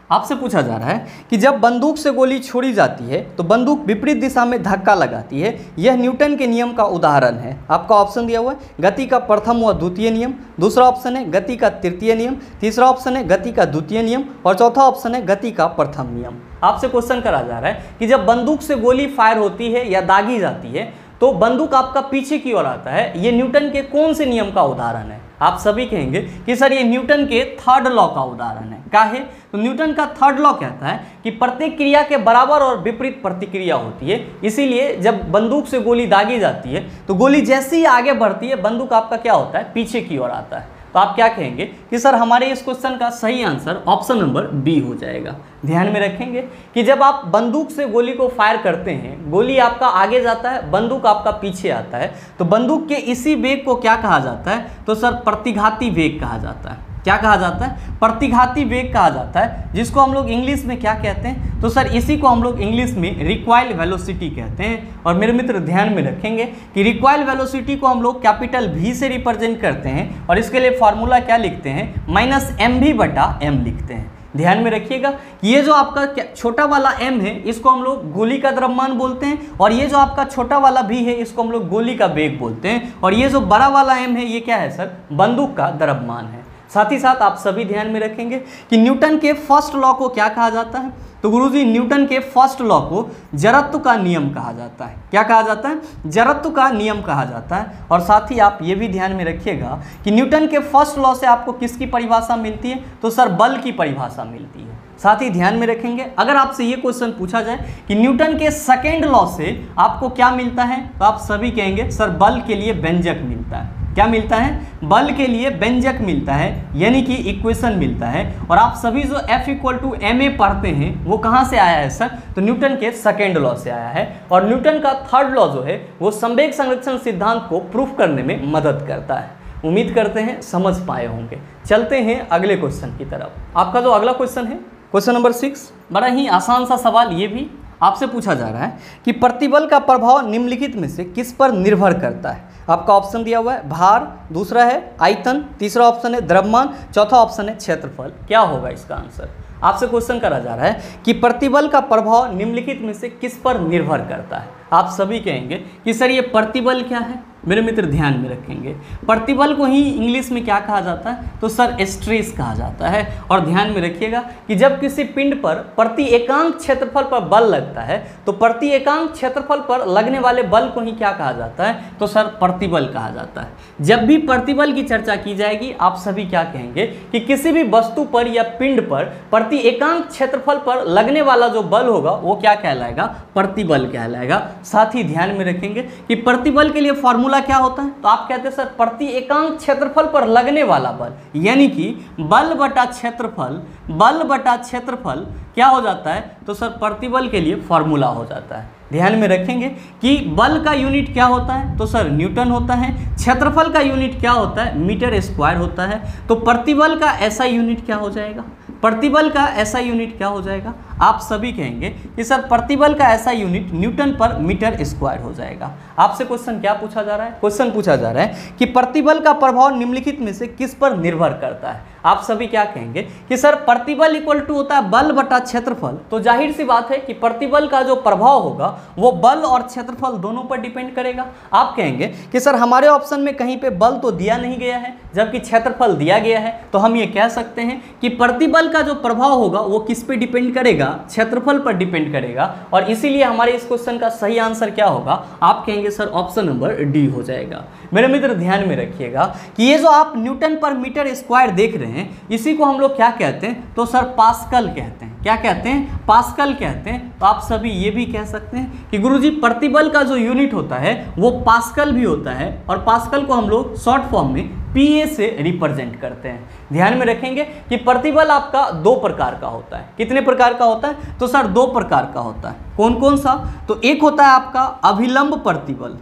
आपसे पूछा जा रहा है कि जब बंदूक से गोली छोड़ी जाती है तो बंदूक विपरीत दिशा में धक्का लगाती है। यह न्यूटन के नियम का उदाहरण है। आपका ऑप्शन दिया हुआ है गति का प्रथम व द्वितीय नियम, दूसरा ऑप्शन है गति का तृतीय नियम, तीसरा ऑप्शन है गति का द्वितीय नियम और चौथा ऑप्शन है गति का प्रथम नियम। आपसे क्वेश्चन करा जा रहा है कि जब बंदूक से गोली फायर होती है या दागी जाती है तो बंदूक आपका पीछे की ओर आता है, ये न्यूटन के कौन से नियम का उदाहरण है। आप सभी कहेंगे कि सर ये न्यूटन के थर्ड लॉ का उदाहरण है। क्या है, तो न्यूटन का थर्ड लॉ कहता है कि प्रत्येक क्रिया के बराबर और विपरीत प्रतिक्रिया होती है। इसीलिए जब बंदूक से गोली दागी जाती है तो गोली जैसे ही आगे बढ़ती है बंदूक आपका क्या होता है, पीछे की ओर आता है। तो आप क्या कहेंगे कि सर हमारे इस क्वेश्चन का सही आंसर ऑप्शन नंबर बी हो जाएगा। ध्यान में रखेंगे कि जब आप बंदूक से गोली को फायर करते हैं, गोली आपका आगे जाता है, बंदूक आपका पीछे आता है, तो बंदूक के इसी वेग को क्या कहा जाता है, तो सर प्रतिघाती वेग कहा जाता है। क्या कहा जाता है, प्रतिघाती वेग कहा जाता है, जिसको हम लोग इंग्लिश में क्या कहते हैं, तो सर इसी को हम लोग इंग्लिश में रिकॉइल वेलोसिटी कहते हैं। और मेरे मित्र ध्यान में रखेंगे कि रिकॉइल वेलोसिटी को हम लोग कैपिटल V से रिप्रेजेंट करते हैं और इसके लिए फॉर्मूला क्या लिखते हैं, -mv/m लिखते हैं। ध्यान में रखिएगा ये जो आपका छोटा वाला m है इसको हम लोग गोली का द्रव्यमान बोलते हैं और ये जो आपका छोटा वाला v है इसको हम लोग गोली का वेग बोलते हैं और ये जो बड़ा वाला m है ये क्या है सर, बंदूक का द्रव्यमान है। साथ ही साथ आप सभी ध्यान में रखेंगे कि न्यूटन के फर्स्ट लॉ को क्या कहा जाता है, तो गुरुजी न्यूटन के फर्स्ट लॉ को जड़त्व का नियम कहा जाता है। क्या कहा जाता है, जड़त्व का नियम कहा जाता है। और साथ ही आप ये भी ध्यान में रखिएगा कि न्यूटन के फर्स्ट लॉ से आपको किसकी परिभाषा मिलती है, तो सर बल की परिभाषा मिलती है। साथ ही ध्यान में रखेंगे अगर आपसे ये क्वेश्चन पूछा जाए कि न्यूटन के सेकेंड लॉ से आपको क्या मिलता है, तो आप सभी कहेंगे सर बल के लिए व्यंजक मिलता है। क्या मिलता है, बल के लिए व्यंजक मिलता है, यानी कि इक्वेशन मिलता है। और आप सभी जो F=ma पढ़ते हैं वो कहाँ से आया है सर, तो न्यूटन के सेकेंड लॉ से आया है। और न्यूटन का थर्ड लॉ जो है वो संवेग संरक्षण सिद्धांत को प्रूफ करने में मदद करता है। उम्मीद करते हैं समझ पाए होंगे। चलते हैं अगले क्वेश्चन की तरफ। आपका जो अगला क्वेश्चन है, क्वेश्चन नंबर 6, बड़ा ही आसान सा सवाल ये भी आपसे पूछा जा रहा है कि प्रतिबल का प्रभाव निम्नलिखित में से किस पर निर्भर करता है। आपका ऑप्शन दिया हुआ है भार, दूसरा है आयतन, तीसरा ऑप्शन है द्रव्यमान, चौथा ऑप्शन है क्षेत्रफल। क्या होगा इसका आंसर, आपसे क्वेश्चन करा जा रहा है कि प्रतिबल का प्रभाव निम्नलिखित में से किस पर निर्भर करता है। आप सभी कहेंगे कि सर ये प्रतिबल क्या है। मेरे मित्र ध्यान में रखेंगे प्रतिबल को ही इंग्लिश में क्या कहा जाता है, तो सर स्ट्रेस कहा जाता है। और ध्यान में रखिएगा कि जब किसी पिंड पर प्रति एकांक क्षेत्रफल पर बल लगता है तो प्रति एकांक क्षेत्रफल पर लगने वाले बल को ही क्या कहा जाता है, तो सर प्रतिबल कहा जाता है। जब भी प्रतिबल की चर्चा की जाएगी आप सभी क्या कहेंगे कि किसी भी वस्तु पर या पिंड पर प्रति एकांक क्षेत्रफल पर लगने वाला जो बल होगा वो क्या कहलाएगा, प्रतिबल कहलाएगा। साथ ही ध्यान में रखेंगे कि प्रतिबल के लिए फॉर्मूला क्या होता है, तो आप कहते हैं सर प्रति एकांक क्षेत्रफल पर लगने वाला बल, यानी कि बल बटा क्षेत्रफल, बल बटा क्षेत्रफल क्या हो जाता है, तो सर प्रतिबल के लिए फॉर्मूला हो जाता है। ध्यान में रखेंगे कि बल का यूनिट क्या होता है, तो सर न्यूटन होता है। क्षेत्रफल का यूनिट क्या होता है, मीटर स्क्वायर होता है। तो प्रतिबल का ऐसा यूनिट क्या हो जाएगा, प्रतिबल का ऐसा यूनिट क्या हो जाएगा, आप सभी कहेंगे कि सर प्रतिबल का ऐसा यूनिट न्यूटन पर मीटर स्क्वायर हो जाएगा। आपसे क्वेश्चन क्या पूछा जा रहा है? क्वेश्चन पूछा जा रहा है कि प्रतिबल का प्रभाव निम्नलिखित में से किस पर निर्भर करता है। आप सभी क्या कहेंगे कि सर प्रतिबल इक्वल टू होता है बल बटा क्षेत्रफल। तो जाहिर सी बात है कि प्रतिबल का जो प्रभाव होगा वो बल और क्षेत्रफल दोनों पर डिपेंड करेगा। आप कहेंगे कि सर हमारे ऑप्शन में कहीं पे बल तो दिया नहीं गया है जबकि क्षेत्रफल दिया गया है, तो हम ये कह सकते हैं कि प्रतिबल का जो प्रभाव होगा वो किस पे डिपेंड करेगा? क्षेत्रफल पर डिपेंड करेगा। और इसीलिए हमारे इस क्वेश्चन का सही आंसर क्या होगा? आप कहेंगे सर ऑप्शन नंबर डी हो जाएगा। मेरे मित्र ध्यान में रखिएगा कि ये जो आप न्यूटन पर मीटर स्क्वायर देख रहे हैं इसी को हम लोग क्या कहते हैं? तो सर पास्कल कहते हैं। क्या कहते हैं? पास्कल कहते हैं। तो आप सभी ये भी कह सकते हैं कि गुरुजी प्रतिबल का जो यूनिट होता है वो पास्कल भी होता है और पास्कल को हम लोग शॉर्ट फॉर्म में पीए से रिप्रेजेंट करते हैं। ध्यान में रखेंगे कि प्रतिबल आपका दो प्रकार का होता है। कितने प्रकार का होता है? तो सर दो प्रकार का होता है। कौन कौन सा? तो एक होता है आपका अभिलंब प्रतिबल।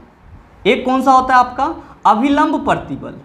एक कौन सा होता है आपका? अभिलंब प्रतिबल।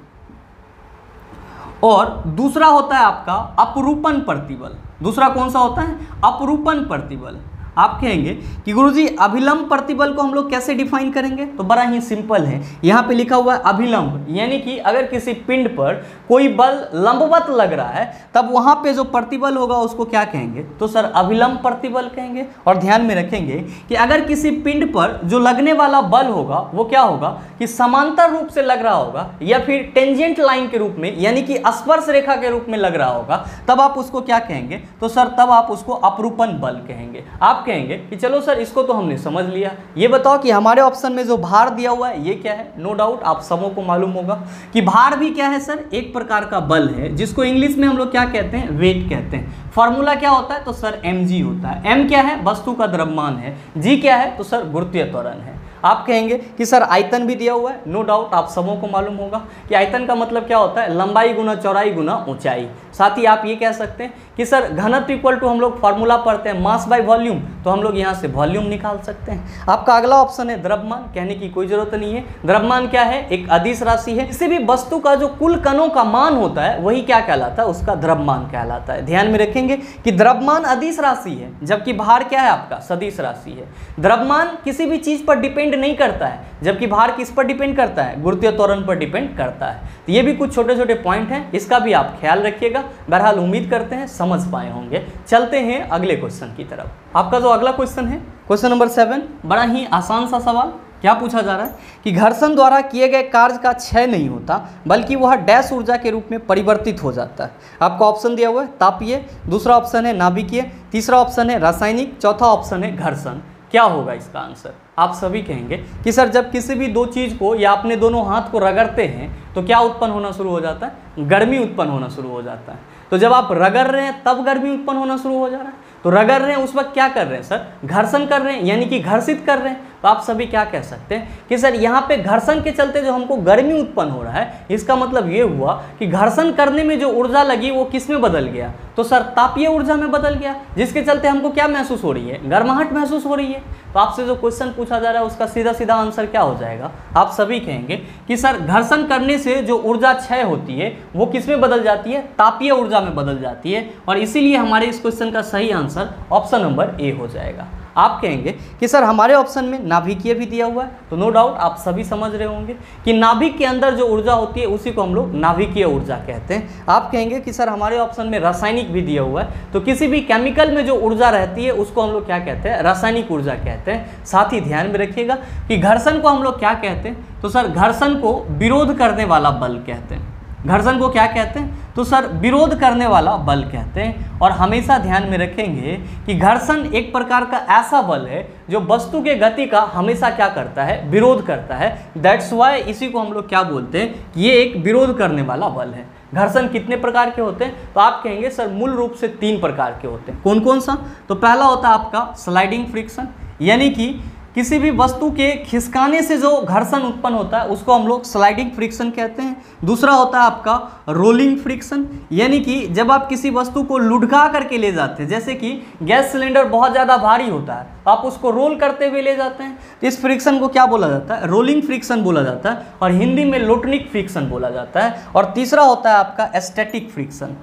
और दूसरा होता है आपका अपरूपण प्रतिबल। दूसरा कौन सा होता है? अपरूपण प्रतिबल। आप कहेंगे कि गुरुजी अभिलंब प्रतिबल को हम लोग कैसे डिफाइन करेंगे? तो बड़ा ही सिंपल है। यहाँ पे लिखा हुआ है अभिलंब, यानी कि अगर किसी पिंड पर कोई बल लंबवत लग रहा है तब वहाँ पे जो प्रतिबल होगा उसको क्या कहेंगे? तो सर अभिलंब प्रतिबल कहेंगे। और ध्यान में रखेंगे कि अगर किसी पिंड पर जो लगने वाला बल होगा वो क्या होगा कि समांतर रूप से लग रहा होगा या फिर टेंजेंट लाइन के रूप में यानी कि स्पर्श रेखा के रूप में लग रहा होगा, तब आप उसको क्या कहेंगे? तो सर तब आप उसको अपरूपण बल कहेंगे। आप कहेंगे कि चलो सर इसको तो हमने समझ लिया, ये बताओ कि हमारे ऑप्शन में जो भार दिया हुआ है ये क्या है? नो डाउट आप सबों को मालूम होगा कि भार भी क्या है सर? एक प्रकार का बल है जिसको इंग्लिश में हम लोग क्या कहते हैं? वेट कहते हैं। फॉर्मूला क्या होता है? तो सर mg होता है। m क्या है? वस्तु का द्रव्यमान है। g क्या है? तो सर गुरुत्वीय त्वरण है। आप कहेंगे कि सर आयतन भी दिया हुआ है। नो डाउट आप सबों को मालूम होगा कि आयतन का मतलब क्या होता है? लंबाई गुना चौड़ाई गुना ऊंचाई। साथ ही आप ये कह सकते हैं कि सर घनत्व इक्वल टू हम लोग फार्मूला पढ़ते हैं मास बाय वॉल्यूम, तो हम लोग यहाँ से वॉल्यूम निकाल सकते हैं। आपका अगला ऑप्शन है द्रव्यमान। कहने की कोई जरूरत नहीं है। द्रव्यमान क्या है? एक अदिश राशि है। किसी भी वस्तु का जो कुल कणों का मान होता है वही क्या कहलाता है? उसका द्रव्यमान कहलाता है। ध्यान में रखेंगे कि द्रव्यमान अदिश राशि है जबकि भार क्या है आपका? सदिश राशि है। द्रव्यमान किसी भी चीज पर डिपेंड नहीं करता है जबकि भार किस पर डिपेंड करता है? गुरुत्वीय त्वरण पर डिपेंड करता है। तो ये भी कुछ छोटे छोटे पॉइंट हैं, इसका भी आप ख्याल रखिएगा। बहरहाल उम्मीद करते हैं समझ पाए होंगे। चलते हैं अगले क्वेश्चन की तरफ। आपका जो अगला क्वेश्चन है क्वेश्चन नंबर 7, बड़ा ही आसान सा सवाल। क्या पूछा जा रहा है कि घर्षण द्वारा किए गए कार्य का क्षय नहीं होता बल्कि वह डैश ऊर्जा के रूप में परिवर्तित हो जाता है। आपका ऑप्शन दिया हुआ है तापीय, दूसरा ऑप्शन है नाभिकीय, तीसरा ऑप्शन है रासायनिक, चौथा ऑप्शन है घर्षण। क्या होगा इसका आंसर? आप सभी कहेंगे कि सर जब किसी भी दो चीज़ को या अपने दोनों हाथ को रगड़ते हैं तो क्या उत्पन्न होना शुरू हो जाता है? गर्मी उत्पन्न होना शुरू हो जाता है। तो जब आप रगड़ रहे हैं तब गर्मी उत्पन्न होना शुरू हो जा रहा है। तो रगड़ रहे हैं उस वक्त क्या कर रहे हैं सर? घर्षण कर रहे हैं, यानी कि घर्षित कर रहे हैं। तो आप सभी क्या कह सकते हैं कि सर यहाँ पे घर्षण के चलते जो हमको गर्मी उत्पन्न हो रहा है, इसका मतलब ये हुआ कि घर्षण करने में जो ऊर्जा लगी वो किस में बदल गया? तो सर तापीय ऊर्जा में बदल गया, जिसके चलते हमको क्या महसूस हो रही है? गर्माहट महसूस हो रही है। तो आपसे जो क्वेश्चन पूछा जा रहा है उसका सीधा सीधा आंसर क्या हो जाएगा? आप सभी कहेंगे कि सर घर्षण करने से जो ऊर्जा क्षय होती है वो किस में बदल जाती है? तापीय ऊर्जा में बदल जाती है। और इसीलिए हमारे इस क्वेश्चन का सही आंसर ऑप्शन नंबर ए हो जाएगा। आप कहेंगे कि सर हमारे ऑप्शन में नाभिकीय भी दिया हुआ है, तो नो डाउट आप सभी समझ रहे होंगे कि नाभिक के अंदर जो ऊर्जा होती है उसी को हम लोग नाभिकीय ऊर्जा कहते हैं। आप कहेंगे कि सर हमारे ऑप्शन में रासायनिक भी दिया हुआ है, तो किसी भी केमिकल में जो ऊर्जा रहती है उसको हम लोग क्या कहते हैं? रासायनिक ऊर्जा कहते हैं। साथ ही ध्यान में रखिएगा कि घर्षण को हम लोग क्या कहते हैं? तो सर घर्षण को विरोध करने वाला बल कहते हैं। घर्षण को क्या कहते हैं? तो सर विरोध करने वाला बल कहते हैं। और हमेशा ध्यान में रखेंगे कि घर्षण एक प्रकार का ऐसा बल है जो वस्तु के गति का हमेशा क्या करता है? विरोध करता है। दैट्स वाई इसी को हम लोग क्या बोलते हैं? ये एक विरोध करने वाला बल है। घर्षण कितने प्रकार के होते हैं? तो आप कहेंगे सर मूल रूप से 3 प्रकार के होते हैं। कौन कौन सा? तो पहला होता है आपका स्लाइडिंग फ्रिक्शन, यानी कि किसी भी वस्तु के खिसकाने से जो घर्षण उत्पन्न होता है उसको हम लोग स्लाइडिंग फ्रिक्शन कहते हैं। दूसरा होता है आपका रोलिंग फ्रिक्शन, यानी कि जब आप किसी वस्तु को लुढ़का करके ले जाते हैं, जैसे कि गैस सिलेंडर बहुत ज़्यादा भारी होता है तो आप उसको रोल करते हुए ले जाते हैं, तो इस फ्रिक्शन को क्या बोला जाता है? रोलिंग फ्रिक्शन बोला जाता है, और हिंदी में लोटनिक फ्रिक्शन बोला जाता है। और तीसरा होता है आपका स्टैटिक फ्रिक्शन।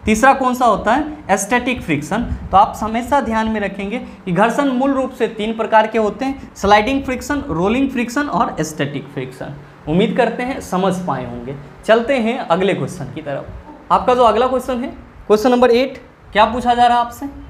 तीसरा कौन सा होता है, स्टैटिक फ्रिक्शन। तो आप हमेशा ध्यान में रखेंगे कि घर्षण मूल रूप से 3 प्रकार के होते हैं, स्लाइडिंग फ्रिक्शन, रोलिंग फ्रिक्शन और स्टैटिक फ्रिक्शन। उम्मीद करते हैं समझ पाए होंगे। चलते हैं अगले क्वेश्चन की तरफ। आपका जो अगला क्वेश्चन है, क्वेश्चन नंबर 8, क्या पूछा जा रहा है आपसे?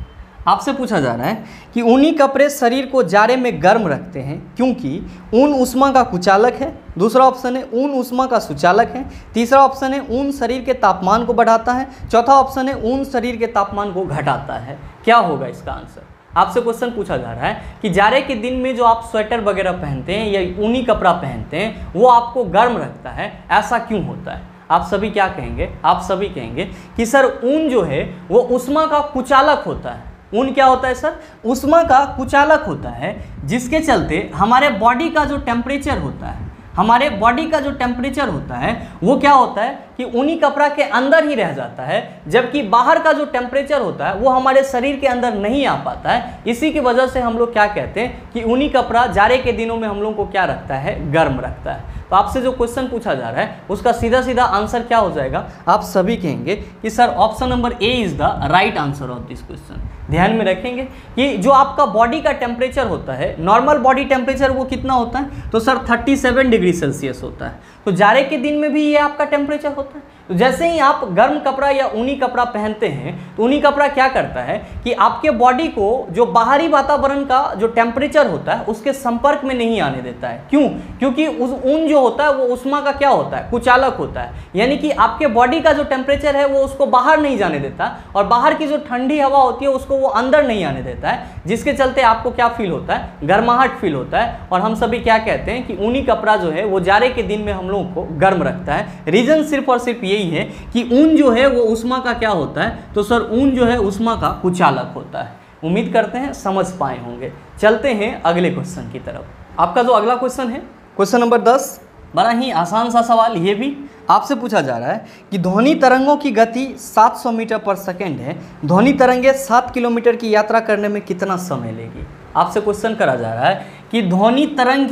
आपसे पूछा जा रहा है कि ऊनी कपड़े शरीर को जाड़े में गर्म रखते हैं क्योंकि ऊन ऊष्मा का कुचालक है। दूसरा ऑप्शन है ऊन ऊष्मा का सुचालक है। तीसरा ऑप्शन है ऊन शरीर के तापमान को बढ़ाता है। चौथा ऑप्शन है ऊन शरीर के तापमान को घटाता है। क्या होगा इसका आंसर? आपसे क्वेश्चन पूछा जा रहा है कि जाड़े के दिन में जो आप स्वेटर वगैरह पहनते हैं या ऊनी कपड़ा पहनते हैं वो आपको गर्म रखता है, ऐसा क्यों होता है? आप सभी क्या कहेंगे? आप सभी कहेंगे कि सर ऊन जो है वो ऊष्मा का कुचालक होता है। ऊन क्या होता है सर? ऊष्मा का कुचालक होता है, जिसके चलते हमारे बॉडी का जो टेम्परेचर होता है, हमारे बॉडी का जो टेम्परेचर होता है वो क्या होता है कि ऊनी कपड़ा के अंदर ही रह जाता है, जबकि बाहर का जो टेम्परेचर होता है वो हमारे शरीर के अंदर नहीं आ पाता है। इसी की वजह से हम लोग क्या कहते हैं कि ऊनी कपड़ा जाड़े के दिनों में हम लोग को क्या रखता है, गर्म रखता है। तो आपसे जो क्वेश्चन पूछा जा रहा है उसका सीधा सीधा आंसर क्या हो जाएगा? आप सभी कहेंगे कि sir option number A is the right answer of this question. ध्यान में रखेंगे कि जो आपका बॉडी का टेम्परेचर होता है, नॉर्मल बॉडी टेम्परेचर वो कितना होता है? तो सर 37 डिग्री सेल्सियस होता है। तो जाड़े के दिन में भी ये आपका टेम्परेचर होता है। तो जैसे ही आप गर्म कपड़ा या ऊनी कपड़ा पहनते हैं तो ऊनी कपड़ा क्या करता है कि आपके बॉडी को जो बाहरी वातावरण का जो टेम्परेचर होता है उसके संपर्क में नहीं आने देता है। क्यों? क्योंकि उस ऊन जो होता है वो ऊष्मा का क्या होता है, कुचालक होता है। यानी कि आपके बॉडी का जो टेम्परेचर है वो उसको बाहर नहीं जाने देता और बाहर की जो ठंडी हवा होती है उसको वो अंदर नहीं आने देता है, जिसके चलते आपको क्या फील होता है, गर्माहट फील होता है। और हम सभी क्या कहते हैं कि ऊनी कपड़ा जो है वो जाड़े के दिन में हम लोगों को गर्म रखता है। रीजन सिर्फ और सिर्फ यही है कि ऊन जो है वो ऊष्मा का क्या होता है? तो सर ऊन जो है ऊष्मा का कुचालक होता है। उम्मीद करते हैं समझ पाए होंगे। चलते हैं अगले क्वेश्चन की तरफ। आपका जो अगला क्वेश्चन है, क्वेश्चन नंबर 10, बड़ा ही आसान सा सवाल। ये भी आपसे पूछा जा रहा है कि ध्वनि तरंगों की गति 700 मीटर पर सेकेंड है। ध्वनि तरंगें 7 किलोमीटर की यात्रा करने में कितना समय लेगी? आपसे क्वेश्चन करा जा रहा है कि ध्वनि तरंग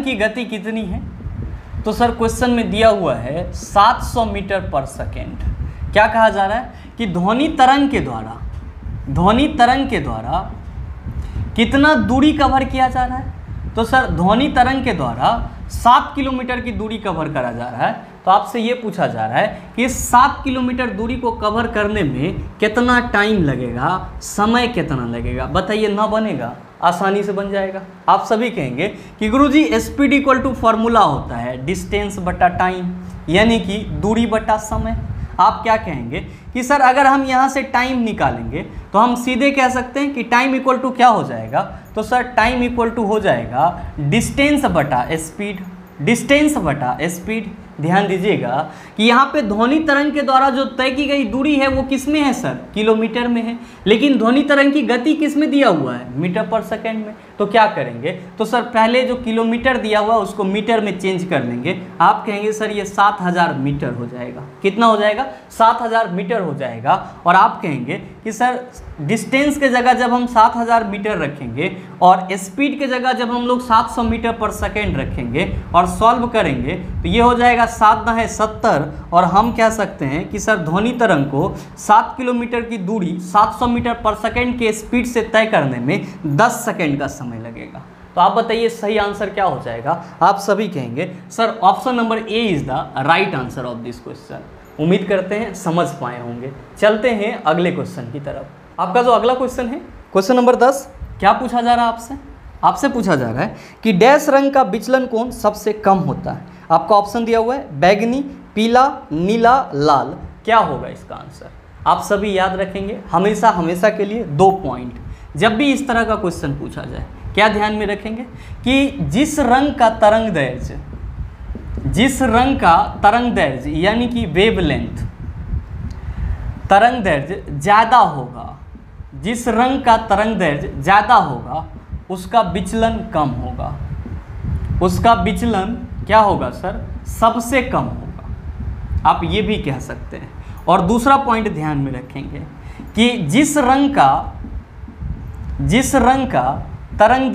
की गति कितनी है? तो सर क्वेश्चन में दिया हुआ है 700 मीटर पर सेकेंड। क्या कहा जा रहा है कि ध्वनि तरंग के द्वारा कितना दूरी कवर किया जा रहा है? तो सर ध्वनि तरंग के द्वारा 7 किलोमीटर की दूरी कवर करा जा रहा है। तो आपसे ये पूछा जा रहा है कि 7 किलोमीटर दूरी को कवर करने में कितना टाइम लगेगा, समय कितना लगेगा? बताइए, ना बनेगा? आसानी से बन जाएगा। आप सभी कहेंगे कि गुरुजी स्पीड इक्वल टू फॉर्मूला होता है डिस्टेंस बटा टाइम, यानी कि दूरी बटा समय। आप क्या कहेंगे कि सर अगर हम यहाँ से टाइम निकालेंगे तो हम सीधे कह सकते हैं कि टाइम इक्वल टू क्या हो जाएगा? तो सर टाइम इक्वल टू हो जाएगा डिस्टेंस बटा स्पीड। ध्यान दीजिएगा कि यहाँ पे ध्वनि तरंग के द्वारा जो तय की गई दूरी है वो किस में है सर? किलोमीटर में है। लेकिन ध्वनि तरंग की गति किस में दिया हुआ है? मीटर पर सेकेंड में। तो क्या करेंगे? तो सर पहले जो किलोमीटर दिया हुआ है उसको मीटर में चेंज कर लेंगे। आप कहेंगे सर ये 7000 मीटर हो जाएगा। कितना हो जाएगा? 7000 मीटर हो जाएगा। और आप कहेंगे कि सर डिस्टेंस के जगह जब हम 7000 मीटर रखेंगे और स्पीड के जगह जब हम लोग 700 मीटर पर सेकेंड रखेंगे और सॉल्व करेंगे तो ये हो जाएगा 7 9 70। और हम कह सकते हैं कि सर ध्वनि तरंग को 7 किलोमीटर की दूरी 700 मीटर पर सेकेंड के स्पीड से तय करने में 10 सेकेंड का समय लगेगा। तो आप बताइए सही आंसर क्या हो जाएगा? आप सभी कहेंगे sir option number A is the right answer of this question. उम्मीद करते हैं समझ पाए होंगे। चलते हैं अगले क्वेश्चन की तरफ। आपका जो अगला क्वेश्चन है, क्वेश्चन नंबर 10, क्या पूछा जा रहा है आपसे? आपसे पूछा जा रहा है कि डैश रंग का विचलन कोण सबसे कम होता है। आपका ऑप्शन दिया हुआ है बैगनी, पीला, नीला, लाल। क्या होगा इसका आंसर? आप सभी याद रखेंगे हमेशा के लिए 2 पॉइंट। जब भी इस तरह का क्वेश्चन पूछा जाए क्या ध्यान में रखेंगे कि जिस रंग का तरंग दैर्घ्य यानी कि वेवलेंथ, तरंग दैर्घ्य ज़्यादा होगा, जिस रंग का तरंग दैर्घ्य ज़्यादा होगा उसका विचलन कम होगा। उसका विचलन क्या होगा सर? सबसे कम होगा। आप ये भी कह सकते हैं। और दूसरा पॉइंट ध्यान में रखेंगे कि जिस रंग का तरंग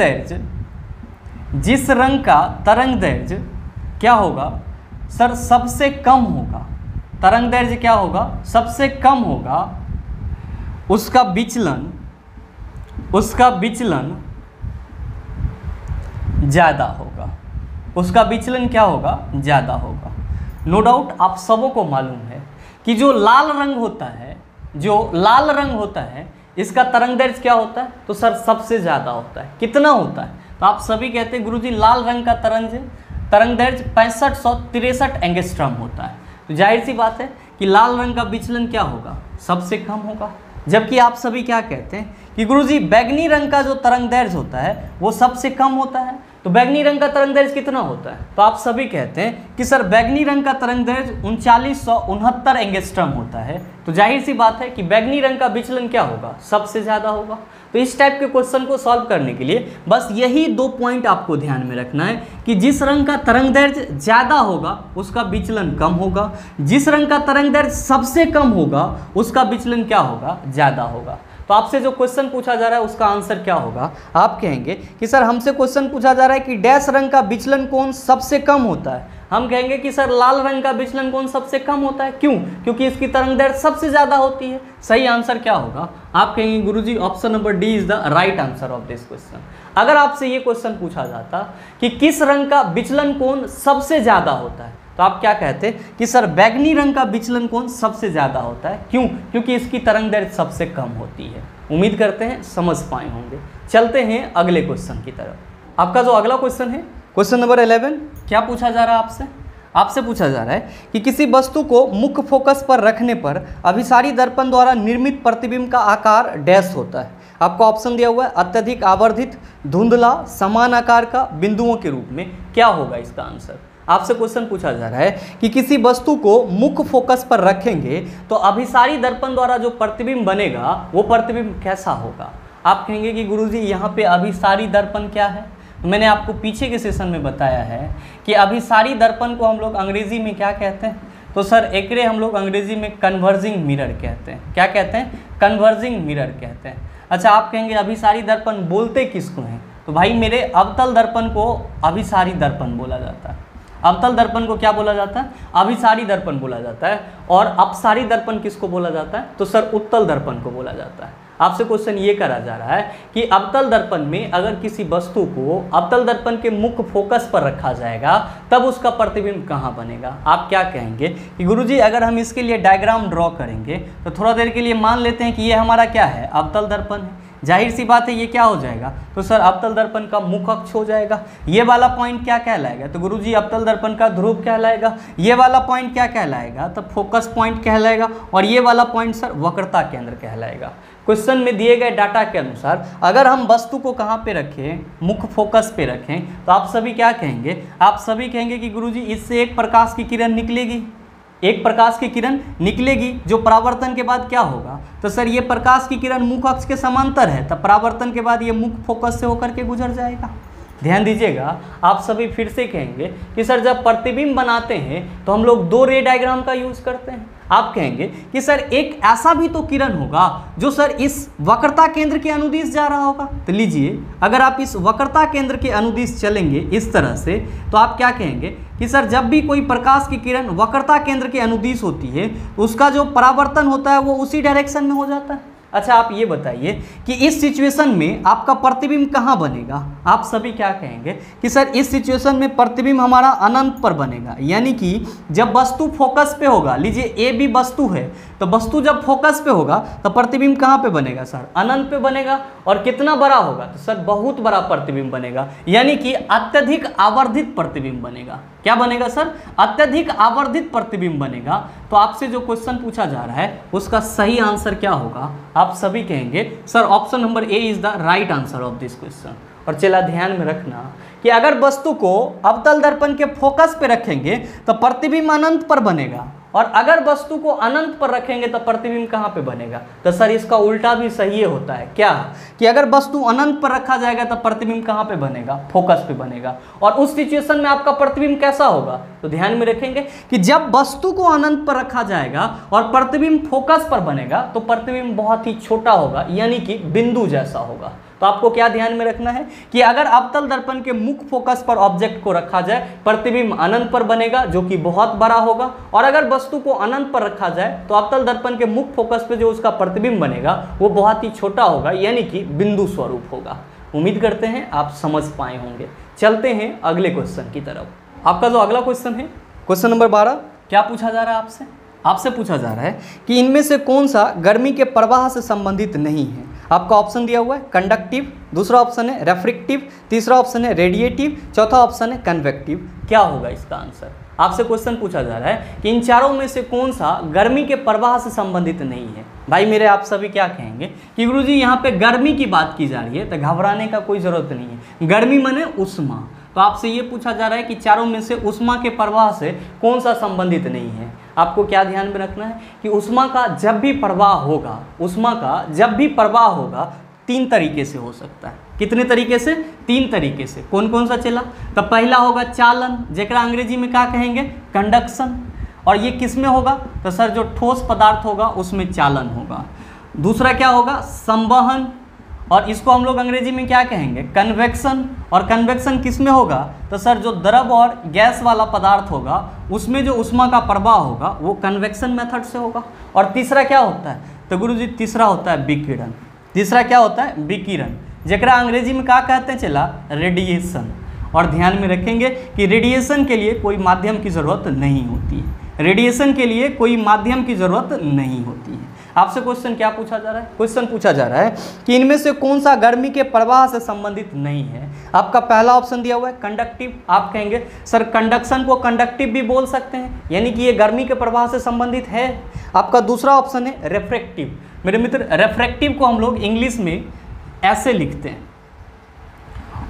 दैर्घ्य क्या होगा सर? सबसे कम होगा। तरंग दैर्ध्य क्या होगा, सबसे कम होगा, उसका विचलन ज़्यादा होगा, उसका विचलन क्या होगा, ज़्यादा होगा। नो डाउट आप सबों को मालूम है कि जो लाल रंग होता है इसका तरंग दैर्ध्य क्या होता है, तो सर सबसे ज़्यादा होता है। कितना होता है, तो आप सभी कहते हैं गुरुजी लाल रंग का तरंग दैर्ध्य 6563 एंगस्ट्रॉम होता है। तो जाहिर सी बात है कि लाल रंग का विचलन क्या होगा, सबसे कम होगा। जबकि आप सभी क्या कहते हैं कि गुरुजी बैंगनी रंग का जो तरंग दैर्ध्य होता है वो सबसे कम होता है। तो बैंगनी रंग का तरंग दैर्ध्य कितना होता है, तो आप सभी कहते हैं कि सर बैंगनी रंग का तरंग दैर्ध्य 3969 एंगस्ट्रॉम होता है। तो जाहिर सी बात है कि बैंगनी रंग का विचलन क्या होगा, सबसे ज़्यादा होगा। तो इस टाइप के क्वेश्चन को सॉल्व करने के लिए बस यही 2 पॉइंट आपको ध्यान में रखना है कि जिस रंग का तरंग दैर्ध्य ज़्यादा होगा उसका विचलन कम होगा, जिस रंग का तरंग दैर्ध्य सबसे कम होगा उसका विचलन क्या होगा, ज़्यादा होगा। तो आपसे जो क्वेश्चन पूछा जा रहा है उसका आंसर क्या होगा, आप कहेंगे कि सर हमसे क्वेश्चन पूछा जा रहा है कि डैश रंग का विचलन कोण सबसे कम होता है। हम कहेंगे कि सर लाल रंग का विचलन कोण सबसे कम होता है। क्यों, क्योंकि इसकी तरंग दैर्ध्य सबसे ज़्यादा होती है। सही आंसर क्या होगा, आप कहेंगे Guruji option number D is the right answer of this question. अगर आपसे ये क्वेश्चन पूछा जाता कि किस रंग का विचलन कोण सबसे ज़्यादा होता है, तो आप क्या कहते कि सर बैंगनी रंग का विचलन कोण सबसे ज़्यादा होता है। क्यों, क्योंकि इसकी तरंग दैर्ध्य सबसे कम होती है। उम्मीद करते हैं समझ पाए होंगे। चलते हैं अगले क्वेश्चन की तरफ। आपका जो अगला क्वेश्चन है, क्वेश्चन नंबर 11, क्या पूछा जा रहा है आपसे? आपसे पूछा जा रहा है कि किसी वस्तु को मुख्य फोकस पर रखने पर अभिसारी दर्पण द्वारा निर्मित प्रतिबिंब का आकार डैश होता है। आपको ऑप्शन दिया हुआ है अत्यधिक आवर्धित, धुंधला, समान आकार का, बिंदुओं के रूप में। क्या होगा इसका आंसर? आपसे क्वेश्चन पूछा जा रहा है कि किसी वस्तु को मुख्य फोकस पर रखेंगे तो अभिसारी दर्पण द्वारा जो प्रतिबिंब बनेगा वो प्रतिबिंब कैसा होगा। आप कहेंगे कि गुरुजी यहाँ पे अभिसारी दर्पण क्या है। मैंने आपको पीछे के सेशन में बताया है कि अभिसारी दर्पण को हम लोग अंग्रेजी में क्या कहते हैं, तो सर एकरे हम लोग अंग्रेजी में कन्वर्जिंग मिरर कहते हैं। क्या कहते हैं? कन्वर्जिंग मिरर कहते हैं। अच्छा, आप कहेंगे अभिसारी दर्पण बोलते किसको हैं, तो भाई मेरे अवतल दर्पण को अभिसारी दर्पण बोला जाता है। अवतल दर्पण को क्या बोला जाता है? अभिसारी दर्पण बोला जाता है। और अपसारी दर्पण किसको बोला जाता है, तो सर उत्तल दर्पण को बोला जाता है। आपसे क्वेश्चन ये करा जा रहा है कि अवतल दर्पण में अगर किसी वस्तु को अवतल दर्पण के मुख्य फोकस पर रखा जाएगा तब उसका प्रतिबिंब कहाँ बनेगा। आप क्या कहेंगे कि गुरुजी अगर हम इसके लिए डायग्राम ड्रॉ करेंगे तो थोड़ा देर के लिए मान लेते हैं कि ये हमारा क्या है, अवतल दर्पण है। जाहिर सी बात है ये क्या हो जाएगा, तो सर अवतल दर्पण का मुख्य अक्ष हो जाएगा। ये वाला पॉइंट क्या कहलाएगा, तो गुरुजी अवतल दर्पण का ध्रुव कहलाएगा। ये वाला पॉइंट क्या कहलाएगा, तो फोकस पॉइंट कहलाएगा। और ये वाला पॉइंट सर वक्रता केंद्र कहलाएगा। क्वेश्चन में दिए गए डाटा के अनुसार अगर हम वस्तु को कहाँ पे रखें, मुख्य फोकस पे रखें, तो आप सभी क्या कहेंगे, आप सभी कहेंगे कि गुरुजी इससे एक प्रकाश की किरण निकलेगी, एक प्रकाश की किरण निकलेगी जो परावर्तन के बाद क्या होगा, तो सर ये प्रकाश की किरण मुख्य अक्ष के समांतर है, तब परावर्तन के बाद ये मुख्य फोकस से होकर के गुजर जाएगा। ध्यान दीजिएगा, आप सभी फिर से कहेंगे कि सर जब प्रतिबिंब बनाते हैं तो हम लोग 2 रे डायग्राम का यूज करते हैं। आप कहेंगे कि सर एक ऐसा भी तो किरण होगा जो सर इस वक्रता केंद्र के अनुदिश जा रहा होगा। तो लीजिए, अगर आप इस वक्रता केंद्र के अनुदिश चलेंगे इस तरह से, तो आप क्या कहेंगे कि सर जब भी कोई प्रकाश की किरण वक्रता केंद्र के अनुदिश होती है उसका जो परावर्तन होता है वो उसी डायरेक्शन में हो जाता है। अच्छा, आप ये बताइए कि इस सिचुएशन में आपका प्रतिबिंब कहाँ बनेगा। आप सभी क्या कहेंगे कि सर इस सिचुएशन में प्रतिबिंब हमारा अनंत पर बनेगा, यानी कि जब वस्तु फोकस पे होगा, लीजिए ए बी वस्तु है, तो वस्तु जब फोकस पे होगा तो प्रतिबिंब कहाँ पे बनेगा सर, अनंत पे बनेगा। और कितना बड़ा होगा, तो सर बहुत बड़ा प्रतिबिंब बनेगा, यानी कि अत्यधिक आवर्धित प्रतिबिंब बनेगा। क्या बनेगा सर, अत्यधिक आवर्धित प्रतिबिंब बनेगा। तो आपसे जो क्वेश्चन पूछा जा रहा है उसका सही आंसर क्या होगा, आप सभी कहेंगे sir option number A is the right answer of this question. और चला ध्यान में रखना कि अगर वस्तु को अवतल दर्पण के फोकस पे रखेंगे तो प्रतिबिंब अनंत पर बनेगा, और अगर वस्तु को अनंत पर रखेंगे तो प्रतिबिंब कहाँ पे बनेगा, तो सर इसका उल्टा भी सही होता है। क्या कि अगर वस्तु अनंत पर रखा जाएगा तो प्रतिबिंब कहाँ पे बनेगा, फोकस पे बनेगा। और उस सिचुएशन में आपका प्रतिबिंब कैसा होगा, तो ध्यान में रखेंगे कि जब वस्तु को अनंत पर रखा जाएगा और प्रतिबिंब फोकस पर बनेगा तो प्रतिबिंब बहुत ही छोटा होगा, यानी कि बिंदु जैसा होगा। तो तो आपको क्या ध्यान में रखना है कि अगर अवतल दर्पण के मुख्य फोकस पर ऑब्जेक्ट को रखा जाए, प्रतिबिंब अनंत पर बनेगा जो कि बहुत बड़ा होगा, और अगर वस्तु को अनंत पर रखा जाए तो अवतल दर्पण के मुख्य फोकस पर जो उसका प्रतिबिंब बनेगा वो बहुत ही छोटा होगा, यानी कि बिंदु स्वरूप होगा। उम्मीद करते हैं आप समझ पाए होंगे। चलते हैं अगले क्वेश्चन की तरफ। आपका जो अगला क्वेश्चन है, क्वेश्चन नंबर 12, क्या पूछा जा रहा है आपसे? आपसे पूछा जा रहा है कि इनमें से कौन सा गर्मी के प्रवाह से संबंधित नहीं है। आपका ऑप्शन दिया हुआ है कंडक्टिव, दूसरा ऑप्शन है रेफ्रेक्टिव, तीसरा ऑप्शन है रेडिएटिव, चौथा ऑप्शन है कन्वेक्टिव। क्या होगा इसका आंसर? आपसे क्वेश्चन पूछा जा रहा है कि इन चारों में से कौन सा गर्मी के प्रवाह से संबंधित नहीं है। भाई मेरे आप सभी क्या कहेंगे कि गुरुजी यहाँ पे गर्मी की बात की जा रही है, तो घबराने का कोई ज़रूरत नहीं है। गर्मी माने उष्मा, तो आपसे ये पूछा जा रहा है कि चारों में से उष्मा के प्रवाह से कौन सा संबंधित नहीं है। आपको क्या ध्यान में रखना है कि उष्मा का जब भी प्रवाह होगा, उष्मा का जब भी प्रवाह होगा 3 तरीके से हो सकता है। कितने तरीके से? 3 तरीके से। कौन कौन सा चला? तो पहला होगा चालन, जेकरा अंग्रेजी में क्या कहेंगे? कंडक्शन। और ये किस में होगा? तो सर जो ठोस पदार्थ होगा उसमें चालन होगा। दूसरा क्या होगा? संवहन, और इसको हम लोग अंग्रेजी में क्या कहेंगे? कन्वेक्शन। और कन्वेक्शन किस में होगा? तो सर जो द्रव और गैस वाला पदार्थ होगा उसमें जो उष्मा का प्रवाह होगा वो कन्वेक्शन मेथड से होगा। और तीसरा क्या होता है? तो गुरुजी तीसरा होता है विकिरण। तीसरा क्या होता है? विकिरण, जेकरा अंग्रेजी में क्या कहते हैं चला? रेडिएशन। और ध्यान में रखेंगे कि रेडिएशन के लिए कोई माध्यम की ज़रूरत नहीं होती है। रेडिएशन के लिए कोई माध्यम की ज़रूरत नहीं होती है। आपसे क्वेश्चन क्या पूछा जा रहा है? क्वेश्चन पूछा जा रहा है कि इनमें से कौन सा गर्मी के प्रवाह से संबंधित नहीं है। आपका पहला ऑप्शन दिया हुआ है कंडक्टिव। आप कहेंगे सर कंडक्शन को कंडक्टिव भी बोल सकते हैं, यानी कि ये गर्मी के प्रवाह से संबंधित है। आपका दूसरा ऑप्शन है रेफ्रेक्टिव। मेरे मित्र, रेफ्रेक्टिव को हम लोग इंग्लिश में ऐसे लिखते हैं,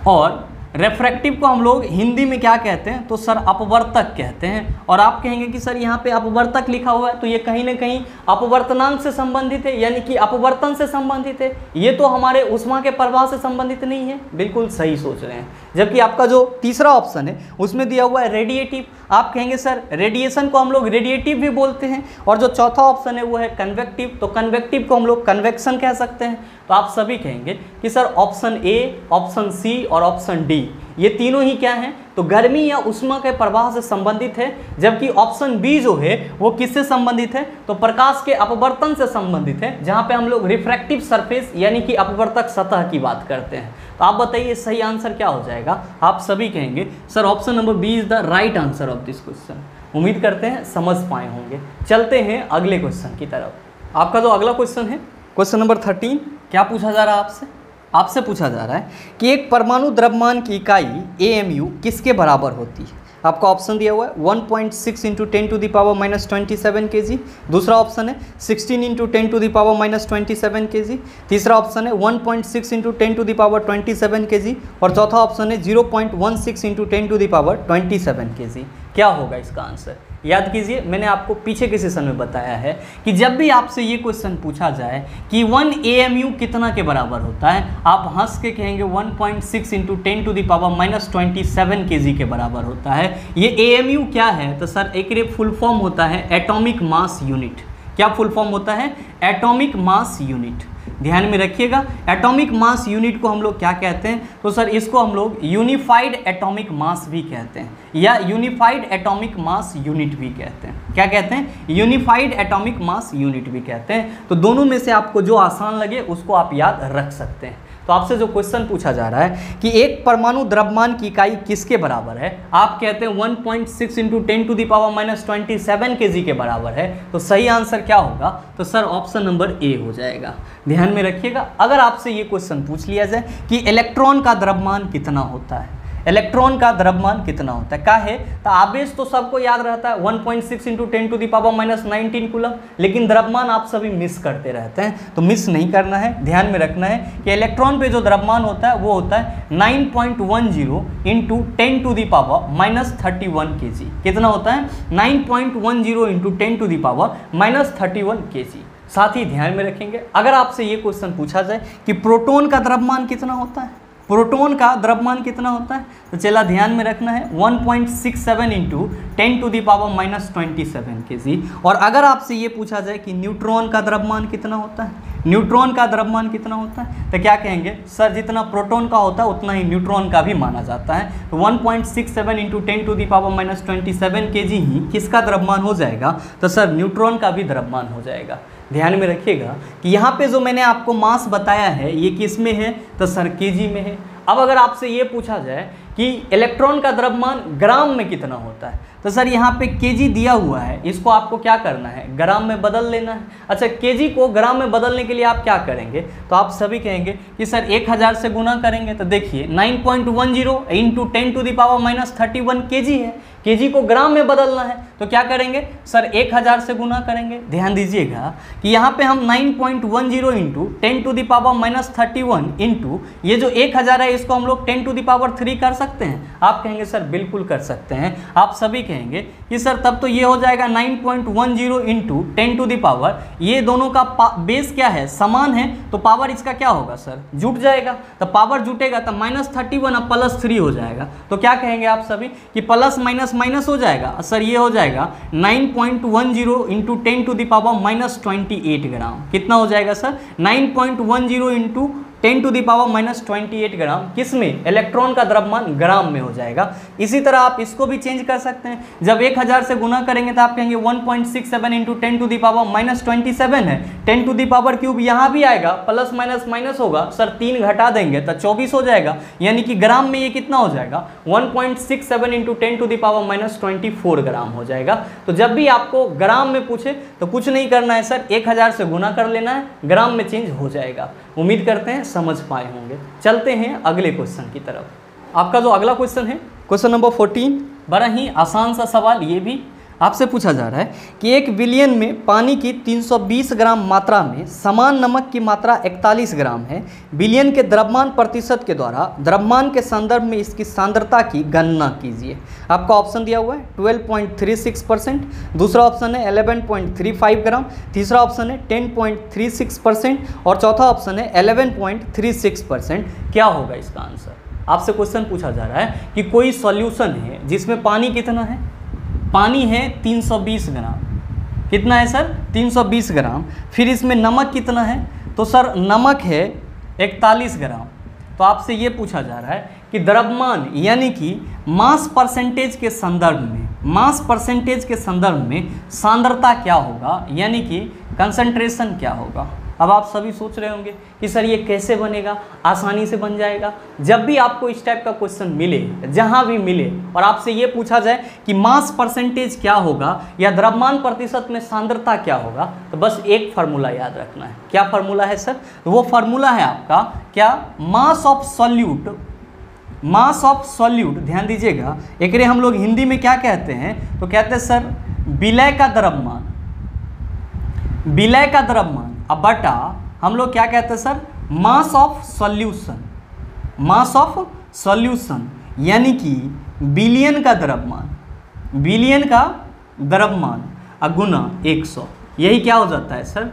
और रेफ्रेक्टिव को हम लोग हिंदी में क्या कहते हैं? तो सर अपवर्तक कहते हैं। और आप कहेंगे कि सर यहाँ पे अपवर्तक लिखा हुआ है तो ये कहीं ना कहीं अपवर्तनांक से संबंधित है, यानी कि अपवर्तन से संबंधित है, ये तो हमारे उष्मा के प्रवाह से संबंधित नहीं है। बिल्कुल सही सोच रहे हैं। जबकि आपका जो तीसरा ऑप्शन है उसमें दिया हुआ है रेडिएटिव। आप कहेंगे सर रेडिएशन को हम लोग रेडिएटिव भी बोलते हैं। और जो चौथा ऑप्शन है वो है कन्वेक्टिव, तो कन्वेक्टिव को हम लोग कन्वेक्शन कह सकते हैं। तो आप सभी कहेंगे कि sir option A, option C और ऑप्शन डी ये तीनों ही क्या हैं? तो गर्मी या उष्मा के प्रवाह से संबंधित है। जबकि ऑप्शन बी जो है वो किससे संबंधित है? तो प्रकाश के अपवर्तन से संबंधित है, जहां पे हम लोग रिफ्रैक्टिव सरफेस यानी कि अपवर्तक सतह की बात करते हैं। तो आप बताइए सही आंसर क्या हो जाएगा? आप सभी कहेंगे sir option number B is the right answer of this question. उम्मीद करते हैं समझ पाए होंगे। चलते हैं अगले क्वेश्चन की तरफ। आपका जो अगला क्वेश्चन है, क्वेश्चन नंबर 13, क्या पूछा जा रहा है आपसे? आपसे पूछा जा रहा है कि एक परमाणु द्रव्यमान की इकाई AMU किसके बराबर होती है। आपका ऑप्शन दिया हुआ है 1.6 × 10⁻⁻27 kg, दूसरा ऑप्शन है 16 × 10⁻⁻27 kg, तीसरा ऑप्शन है 1.6 × 10⁻27 kg, और चौथा ऑप्शन है 0.16 × 10⁻27 kg। क्या होगा इसका आंसर? याद कीजिए, मैंने आपको पीछे के सेशन में बताया है कि जब भी आपसे ये क्वेश्चन पूछा जाए कि 1 AMU कितना के बराबर होता है, आप हंस के कहेंगे 1.6 × 10⁻⁻27 kg के बराबर होता है। ये AMU क्या है? तो सर एक फुल फॉर्म होता है एटॉमिक मास यूनिट। क्या फुल फॉर्म होता है? Atomic mass unit. ध्यान में रखिएगा, एटॉमिक मास यूनिट को हम लोग क्या कहते हैं? तो सर इसको हम लोग यूनिफाइड एटॉमिक मास भी कहते हैं, या यूनिफाइड एटॉमिक मास यूनिट भी कहते हैं। क्या कहते हैं? यूनिफाइड एटॉमिक मास यूनिट भी कहते हैं। तो दोनों में से आपको जो आसान लगे उसको आप याद रख सकते हैं। तो आपसे जो क्वेश्चन पूछा जा रहा है कि एक परमाणु द्रव्यमान की इकाई किसके बराबर है, आप कहते हैं 1.6 × 10⁻⁻27 kg के बराबर है। तो सही आंसर क्या होगा? तो सर ऑप्शन नंबर ए हो जाएगा। ध्यान में रखिएगा, अगर आपसे ये क्वेश्चन पूछ लिया जाए कि इलेक्ट्रॉन का द्रव्यमान कितना होता है, इलेक्ट्रॉन का द्रव्यमान कितना होता है, क्या है? तो आवेश तो सबको याद रहता है 1.6 × 10⁻⁻19 कूलम, लेकिन द्रव्यमान आप सभी मिस करते रहते हैं। तो मिस नहीं करना है, ध्यान में रखना है कि इलेक्ट्रॉन पे जो द्रव्यमान होता है वो होता है 9.10 × 10⁻31 kg। कितना होता है? 9.10 × 10⁻31 kg। साथ ही ध्यान में रखेंगे, अगर आपसे ये क्वेश्चन पूछा जाए कि प्रोटॉन का द्रव्यमान कितना होता है, प्रोटॉन का द्रव्यमान कितना होता है, तो चला ध्यान में रखना है 1.67 × 10⁻⁻27 kg। और अगर आपसे ये पूछा जाए कि न्यूट्रॉन का द्रव्यमान कितना होता है, न्यूट्रॉन का द्रव्यमान कितना होता है? तो क्या कहेंगे सर, जितना प्रोटॉन का होता है उतना ही न्यूट्रॉन का भी माना जाता है। तो 1.67 इंटू 10⁻⁻27 kg ही किसका द्रव्यमान हो जाएगा? तो सर न्यूट्रॉन का भी द्रव्यमान हो जाएगा। ध्यान में रखिएगा कि यहाँ पे जो मैंने आपको मास बताया है ये किस में है? तो सर केजी में है। अब अगर आपसे ये पूछा जाए कि इलेक्ट्रॉन का द्रव्यमान ग्राम में कितना होता है, तो सर यहाँ पे केजी दिया हुआ है, इसको आपको क्या करना है? ग्राम में बदल लेना है। अच्छा, केजी को ग्राम में बदलने के लिए आप क्या करेंगे? तो आप सभी कहेंगे कि सर 1000 से गुना करेंगे। तो देखिए 9.10 इंटू 10⁻31 केजी है, केजी को ग्राम में बदलना है तो क्या करेंगे सर? 1000 से गुना करेंगे। ध्यान दीजिएगा कि यहाँ पे हम 9.10 इंटू 10⁻31 इंटू ये जो 1000 है इसको हम लोग 10⁻3 कर सकते हैं। आप कहेंगे सर बिल्कुल कर सकते हैं। आप सभी कहेंगे कि सर तब तो ये हो जाएगा 9.10 इंटू 10⁻, ये दोनों का बेस क्या है? समान है, तो पावर इसका क्या होगा सर? जुट जाएगा। तो पावर जुटेगा तो -31 अब +3 हो जाएगा। तो क्या कहेंगे आप सभी कि प्लस माइनस माइनस हो जाएगा। सर ये हो जाएगा 9.10 इंटू 10⁻28 ग्राम। कितना हो जाएगा सर? 9.10 इंटू 10⁻28 ग्राम। किसमें? इलेक्ट्रॉन का द्रव्यमान ग्राम में हो जाएगा। इसी तरह आप इसको भी चेंज कर सकते हैं। जब 1000 से गुना करेंगे तो आप कहेंगे 1.67 इंटू 10⁻27 है, 10³ यहाँ भी आएगा, प्लस माइनस माइनस होगा। सर 3 घटा देंगे तो 24 हो जाएगा, यानी कि ग्राम में ये कितना हो जाएगा? 1.67 इंटू 10⁻24 ग्राम हो जाएगा। तो जब भी आपको ग्राम में पूछे तो कुछ नहीं करना है सर, 1000 से गुना कर लेना है, ग्राम में चेंज हो जाएगा। उम्मीद करते हैं समझ पाए होंगे। चलते हैं अगले क्वेश्चन की तरफ। आपका जो अगला क्वेश्चन है क्वेश्चन नंबर 14, बड़ा ही आसान सा सवाल। ये भी आपसे पूछा जा रहा है कि 1 बिलियन में पानी की 320 ग्राम मात्रा में समान नमक की मात्रा 41 ग्राम है। बिलियन के द्रव्यमान प्रतिशत के द्वारा द्रव्यमान के संदर्भ में इसकी सांद्रता की गणना कीजिए। आपका ऑप्शन दिया हुआ है 12.36%, दूसरा ऑप्शन है 11.35 ग्राम, तीसरा ऑप्शन है 10.36% और चौथा ऑप्शन है 11.36%। क्या होगा इसका आंसर? आपसे क्वेश्चन पूछा जा रहा है कि कोई सॉल्यूशन है जिसमें पानी कितना है? पानी है 320 ग्राम। कितना है सर? 320 ग्राम। फिर इसमें नमक कितना है? तो सर नमक है 41 ग्राम। तो आपसे ये पूछा जा रहा है कि द्रव्यमान यानी कि मास परसेंटेज के संदर्भ में, मास परसेंटेज के संदर्भ में सांद्रता क्या होगा, यानी कि कंसंट्रेशन क्या होगा। अब आप सभी सोच रहे होंगे कि सर ये कैसे बनेगा? आसानी से बन जाएगा। जब भी आपको इस टाइप का क्वेश्चन मिले, जहां भी मिले, और आपसे ये पूछा जाए कि मास परसेंटेज क्या होगा या द्रव्यमान प्रतिशत में सांद्रता क्या होगा, तो बस एक फार्मूला याद रखना है। क्या फार्मूला है सर? तो वो फार्मूला है आपका क्या? Mass of solute. Mass of solute, ध्यान दीजिएगा, एक हम लोग हिंदी में क्या कहते हैं? तो कहते हैं सर विलय का द्रव्यमान, विलय का द्रव्यमान। अब बटा हम लोग क्या कहते हैं sir? Mass of solution. Mass of solution यानी कि बिलियन का द्रव्यमान, बिलियन का द्रव्यमान गुना 100। यही क्या हो जाता है सर?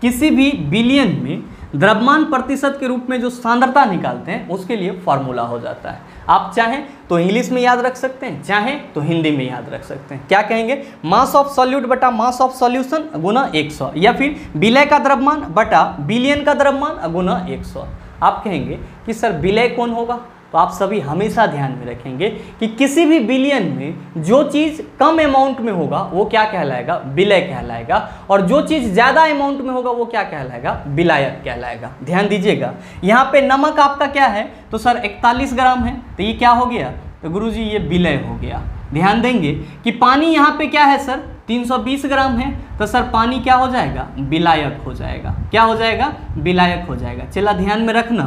किसी भी बिलियन में द्रव्यमान प्रतिशत के रूप में जो सांद्रता निकालते हैं उसके लिए फॉर्मूला हो जाता है। आप चाहें तो इंग्लिश में याद रख सकते हैं, चाहें तो हिंदी में याद रख सकते हैं। क्या कहेंगे? मास ऑफ सॉल्यूट बटा मास ऑफ सॉल्यूशन गुना 100, या फिर विलय का द्रव्यमान बटा बिलियन का द्रव्यमान गुना 100। आप कहेंगे कि सर विलय कौन होगा? तो आप सभी हमेशा ध्यान में रखेंगे कि किसी भी बिलियन में जो चीज़ कम अमाउंट में होगा वो क्या कहलाएगा? विलय कहलाएगा, और जो चीज़ ज़्यादा अमाउंट में होगा वो क्या कहलाएगा? विलायक कहलाएगा। ध्यान दीजिएगा, यहाँ पे नमक आपका क्या है? तो सर 41 ग्राम है, तो ये क्या हो गया? तो गुरुजी ये विलय हो गया। ध्यान देंगे कि पानी यहाँ पे क्या है सर? 320 ग्राम है, तो सर पानी क्या हो जाएगा? विलायक हो जाएगा। क्या हो जाएगा? विलायक हो जाएगा। चला ध्यान में रखना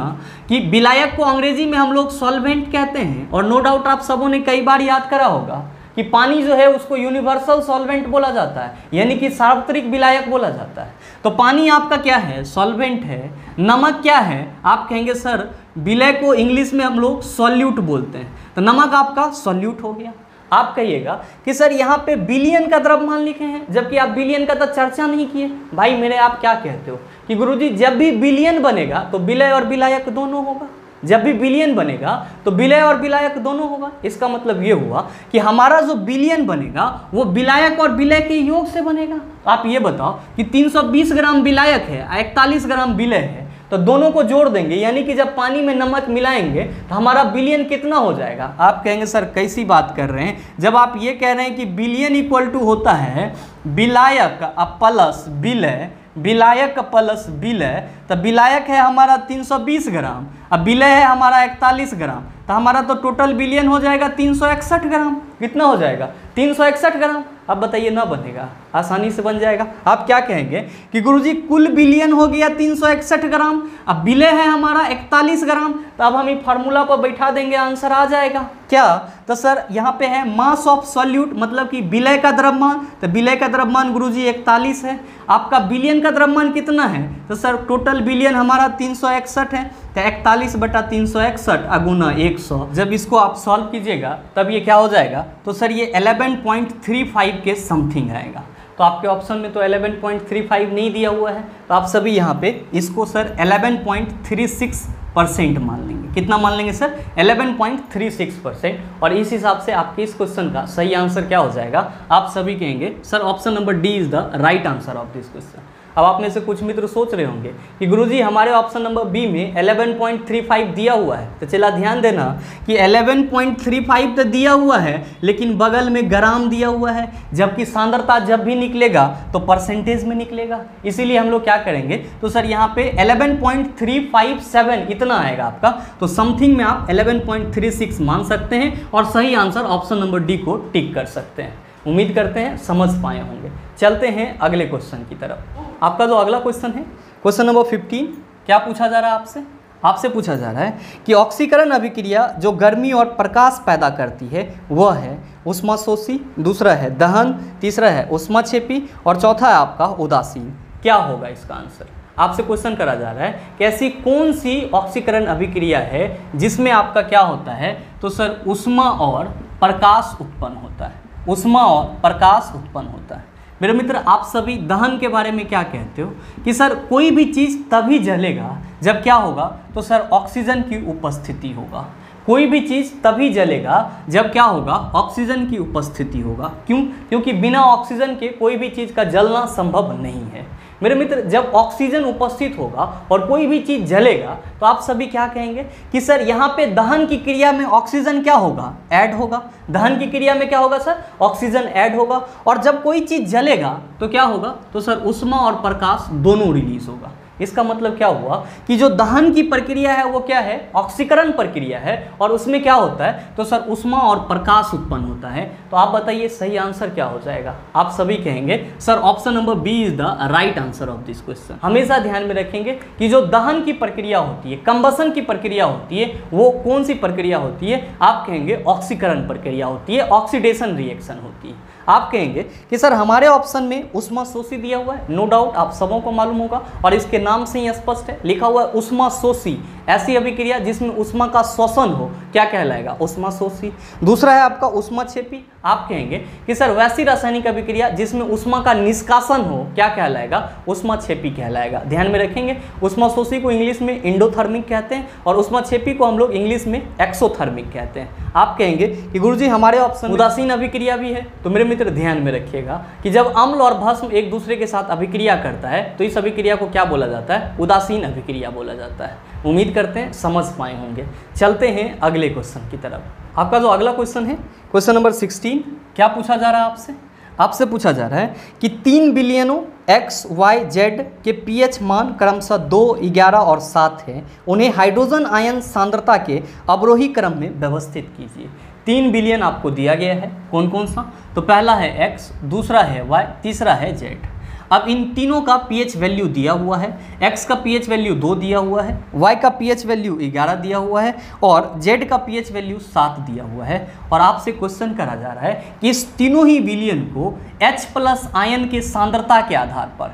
कि विलायक को अंग्रेजी में हम लोग सॉल्वेंट कहते हैं, और नो डाउट आप सबों ने कई बार याद करा होगा कि पानी जो है उसको यूनिवर्सल सॉल्वेंट बोला जाता है, यानी कि सार्वत्रिक विलायक बोला जाता है। तो पानी आपका क्या है? सॉल्वेंट है। नमक क्या है? आप कहेंगे सर विलय को इंग्लिश में हम लोग सॉल्यूट बोलते हैं, तो नमक आपका सॉल्यूट हो गया। आप कहिएगा कि सर यहाँ पे बिलियन का द्रव्यमान लिखे हैं, जबकि आप बिलियन का तो चर्चा नहीं किए। भाई मेरे आप क्या कहते हो कि गुरुजी जब भी बिलियन बनेगा तो विलय और विलायक दोनों होगा। जब भी बिलियन बनेगा तो विलय और विलायक दोनों होगा। इसका मतलब ये हुआ कि हमारा जो बिलियन बनेगा वो विलायक और विलय के योग से बनेगा। आप ये बताओ कि 320 ग्राम विलायक है, 41 ग्राम विलय है, तो दोनों को जोड़ देंगे, यानी कि जब पानी में नमक मिलाएंगे तो हमारा बिलियन कितना हो जाएगा। आप कहेंगे सर कैसी बात कर रहे हैं, जब आप ये कह रहे हैं कि बिलियन इक्वल टू होता है विलायक प्लस विलय, विलायक प्लस विलय, तो विलायक है हमारा 320 ग्राम, अब विलय है हमारा 41 ग्राम, तो हमारा तो टोटल बिलियन हो जाएगा 361 ग्राम। कितना हो जाएगा? 361 ग्राम। अब बताइए ना बनेगा? आसानी से बन जाएगा। आप क्या कहेंगे कि गुरुजी कुल बिलियन हो गया 361 ग्राम, अब विलय है हमारा 41 ग्राम, तो अब हम ये फार्मूला पर बैठा देंगे, आंसर आ जाएगा। क्या? तो सर यहाँ पे है मास ऑफ सॉल्यूट, मतलब कि विलय का द्रव्यमान, तो विलय का द्रव्यमान गुरुजी 41 है। आपका बिलियन का द्रव्यमान कितना है? तो सर टोटल बिलियन हमारा 361 है, तो 41/361 अगुना 100। जब इसको आप सॉल्व कीजिएगा तब ये क्या हो जाएगा? तो सर ये 11.35 के समथिंग आएगा। तो आपके ऑप्शन में तो 11.35 नहीं दिया हुआ है, तो आप सभी यहाँ पे इसको सर 11.36% मान लेंगे। कितना मान लेंगे सर? 11.36%। और इस हिसाब से आपके इस क्वेश्चन का सही आंसर क्या हो जाएगा? आप सभी कहेंगे sir option number D is the right answer of this question. अब आप में से कुछ मित्र सोच रहे होंगे कि गुरुजी हमारे ऑप्शन नंबर बी में 11.35 दिया हुआ है, तो चला ध्यान देना कि 11.35 तो दिया हुआ है, लेकिन बगल में ग्राम दिया हुआ है, जबकि सांद्रता जब भी निकलेगा तो परसेंटेज में निकलेगा। इसीलिए हम लोग क्या करेंगे, तो सर यहाँ पे 11.357 इतना आएगा आपका, तो समथिंग में आप 11.36 मान सकते हैं और सही आंसर ऑप्शन नंबर डी को टिक कर सकते हैं। उम्मीद करते हैं समझ पाए होंगे। चलते हैं अगले क्वेश्चन की तरफ। आपका जो अगला क्वेश्चन है, क्वेश्चन नंबर 15, क्या पूछा जा रहा है आपसे? आपसे पूछा जा रहा है कि ऑक्सीकरण अभिक्रिया जो गर्मी और प्रकाश पैदा करती है वह है ऊष्माशोषी, दूसरा है दहन, तीसरा है ऊष्माक्षेपी और चौथा है आपका उदासीन। क्या होगा इसका आंसर? आपसे क्वेश्चन करा जा रहा है कि ऐसी कौन सी ऑक्सीकरण अभिक्रिया है जिसमें आपका क्या होता है? तो सर ऊष्मा और प्रकाश उत्पन्न होता है, ऊष्मा और प्रकाश उत्पन्न होता है। मेरे मित्र आप सभी दहन के बारे में क्या कहते हो कि सर कोई भी चीज़ तभी जलेगा जब क्या होगा? तो सर ऑक्सीजन की उपस्थिति होगा। कोई भी चीज़ तभी जलेगा जब क्या होगा? ऑक्सीजन की उपस्थिति होगा। क्यों? क्योंकि बिना ऑक्सीजन के कोई भी चीज़ का जलना संभव नहीं है। मेरे मित्र जब ऑक्सीजन उपस्थित होगा और कोई भी चीज़ जलेगा तो आप सभी क्या कहेंगे कि सर यहाँ पे दहन की क्रिया में ऑक्सीजन क्या होगा? ऐड होगा। दहन की क्रिया में क्या होगा सर? ऑक्सीजन ऐड होगा। और जब कोई चीज़ जलेगा तो क्या होगा? तो सर ऊष्मा और प्रकाश दोनों रिलीज होगा। इसका मतलब क्या हुआ कि जो दहन की प्रक्रिया है वो क्या है? ऑक्सीकरण प्रक्रिया है, और उसमें क्या होता है? तो सर ऊष्मा और प्रकाश उत्पन्न होता है। तो आप बताइए सही आंसर क्या हो जाएगा? आप सभी कहेंगे sir option number B is the right answer of this question. हमेशा ध्यान में रखेंगे कि जो दहन की प्रक्रिया होती है, कंबसन की प्रक्रिया होती है, वो कौन सी प्रक्रिया होती है? आप कहेंगे ऑक्सीकरण प्रक्रिया होती है, ऑक्सीडेशन रिएक्शन होती है। आप कहेंगे कि सर हमारे ऑप्शन में ऊष्माशोषी दिया हुआ है, नो डाउट आप सबों को मालूम होगा और इसके नाम से ही स्पष्ट है, लिखा हुआ है ऊष्माशोषी। ऐसी अभिक्रिया जिसमें ऊष्मा का शोषण हो क्या कहलाएगा? ऊष्माशोषी। दूसरा है आपका ऊष्माक्षेपी। आप कहेंगे कि सर वैसी रासायनिक अभिक्रिया जिसमें ऊष्मा का निष्कासन हो क्या कहलाएगा? ऊष्माक्षेपी कहलाएगा। ध्यान में रखेंगे ऊष्माशोषी को इंग्लिश में एंडोथर्मिक कहते हैं और ऊष्माक्षेपी को हम लोग इंग्लिश में एक्सोथर्मिक कहते हैं। आप कहेंगे कि गुरुजी हमारे ऑप्शन उदासीन अभिक्रिया भी है। तो मेरे मित्र ध्यान में रखिएगा कि जब अम्ल और भस्म एक दूसरे के साथ अभिक्रिया करता है तो इस अभिक्रिया को क्या बोला जाता है? उदासीन अभिक्रिया बोला जाता है। उम्मीद करते हैं समझ पाए होंगे। चलते हैं अगले क्वेश्चन की तरफ। आपका जो अगला क्वेश्चन है, क्वेश्चन नंबर 16, क्या पूछा जा रहा है आपसे? आपसे पूछा जा रहा है कि 3 बिलियनों एक्स वाई जेड के पीएच मान क्रमशः 2, 11 और 7 हैं, उन्हें हाइड्रोजन आयन सांद्रता के अवरोही क्रम में व्यवस्थित कीजिए। 3 बिलियन आपको दिया गया है, कौन कौन सा? तो पहला है एक्स, दूसरा है वाई, तीसरा है जेड। अब इन तीनों का पीएच वैल्यू दिया हुआ है। एक्स का पीएच वैल्यू 2 दिया हुआ है, वाई का पीएच वैल्यू 11 दिया हुआ है और जेड का पीएच वैल्यू 7 दिया हुआ है। और आपसे क्वेश्चन करा जा रहा है कि इस तीनों ही विलियन को H+ आयन के सांद्रता के आधार पर,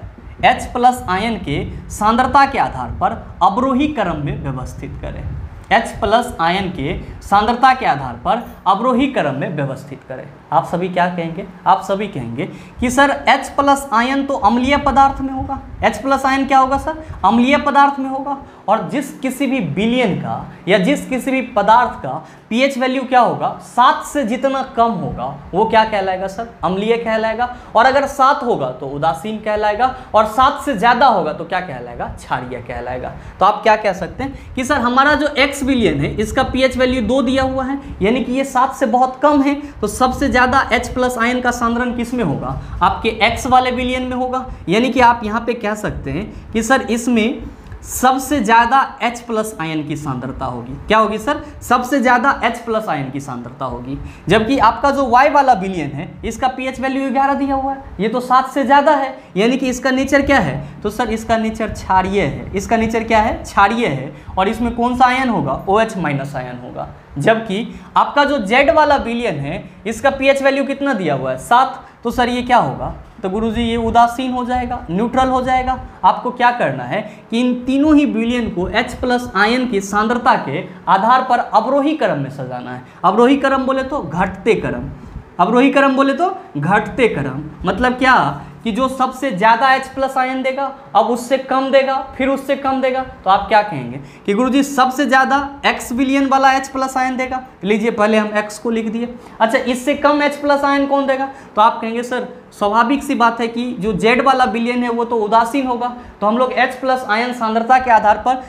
H+ आयन के सांद्रता के आधार पर अवरोही क्रम में व्यवस्थित करें। H+ आयन के सांद्रता के आधार पर अवरोही क्रम में व्यवस्थित करें। आप सभी क्या कहेंगे? आप सभी कहेंगे कि सर H प्लस आयन तो अम्लीय पदार्थ में होगा। H प्लस आयन क्या होगा सर? अम्लीय पदार्थ में होगा। और जिस किसी भी विलयन का या जिस किसी भी पदार्थ का pH वैल्यू क्या होगा, 7 से जितना कम होगा वो क्या कहलाएगा सर? अम्लीय कहलाएगा। और अगर 7 होगा तो उदासीन कहलाएगा, और 7 से ज़्यादा होगा तो क्या कहलाएगा? क्षारीय कहलाएगा। तो आप क्या कह सकते हैं कि सर हमारा जो X विलयन है इसका pH वैल्यू 2 दिया हुआ है, यानी कि ये 7 से बहुत कम है, तो सबसे ज़्यादा H प्लस आयन का सांद्रण किस में होगा? आपके X वाले विलयन में होगा। यानी कि आप यहाँ पे कह सकते हैं कि सर इसमें सबसे ज़्यादा H प्लस आयन की सांद्रता होगी। क्या होगी सर? सबसे ज़्यादा H प्लस आयन की सांद्रता होगी। जबकि आपका जो Y वाला विलयन है इसका pH वैल्यू 11 दिया हुआ है, ये तो 7 से ज़्यादा है, यानी कि इसका नेचर क्या है? तो सर इसका नेचर क्षारीय है। इसका नेचर क्या है? क्षारीय है। और इसमें कौन सा आयन होगा? OH माइनस आयन होगा। जबकि आपका जो Z वाला विलयन है इसका pH वैल्यू कितना दिया हुआ है? 7। तो सर ये क्या होगा? तो गुरुजी ये उदासीन हो जाएगा, न्यूट्रल हो जाएगा। आपको क्या करना है कि इन तीनों ही विलयन को H प्लस आयन की सांद्रता के आधार पर अवरोही क्रम में सजाना है। अवरोही क्रम बोले तो घटते क्रम, अवरोही क्रम बोले तो घटते क्रम। मतलब क्या कि जो सबसे ज़्यादा H प्लस आयन देगा अब उससे कम देगा, फिर उससे कम देगा। तो आप क्या कहेंगे कि गुरुजी सबसे ज़्यादा X विलयन वाला H प्लस आयन देगा। लीजिए पहले हम X को लिख दिए। अच्छा, इससे कम H प्लस आयन कौन देगा? तो आप कहेंगे सर स्वाभाविक सी बात है कि जो Z वाला विलयन है वो तो उदासीन होगा। तो हम लोग H प्लस आयन सांद्रता के आधार पर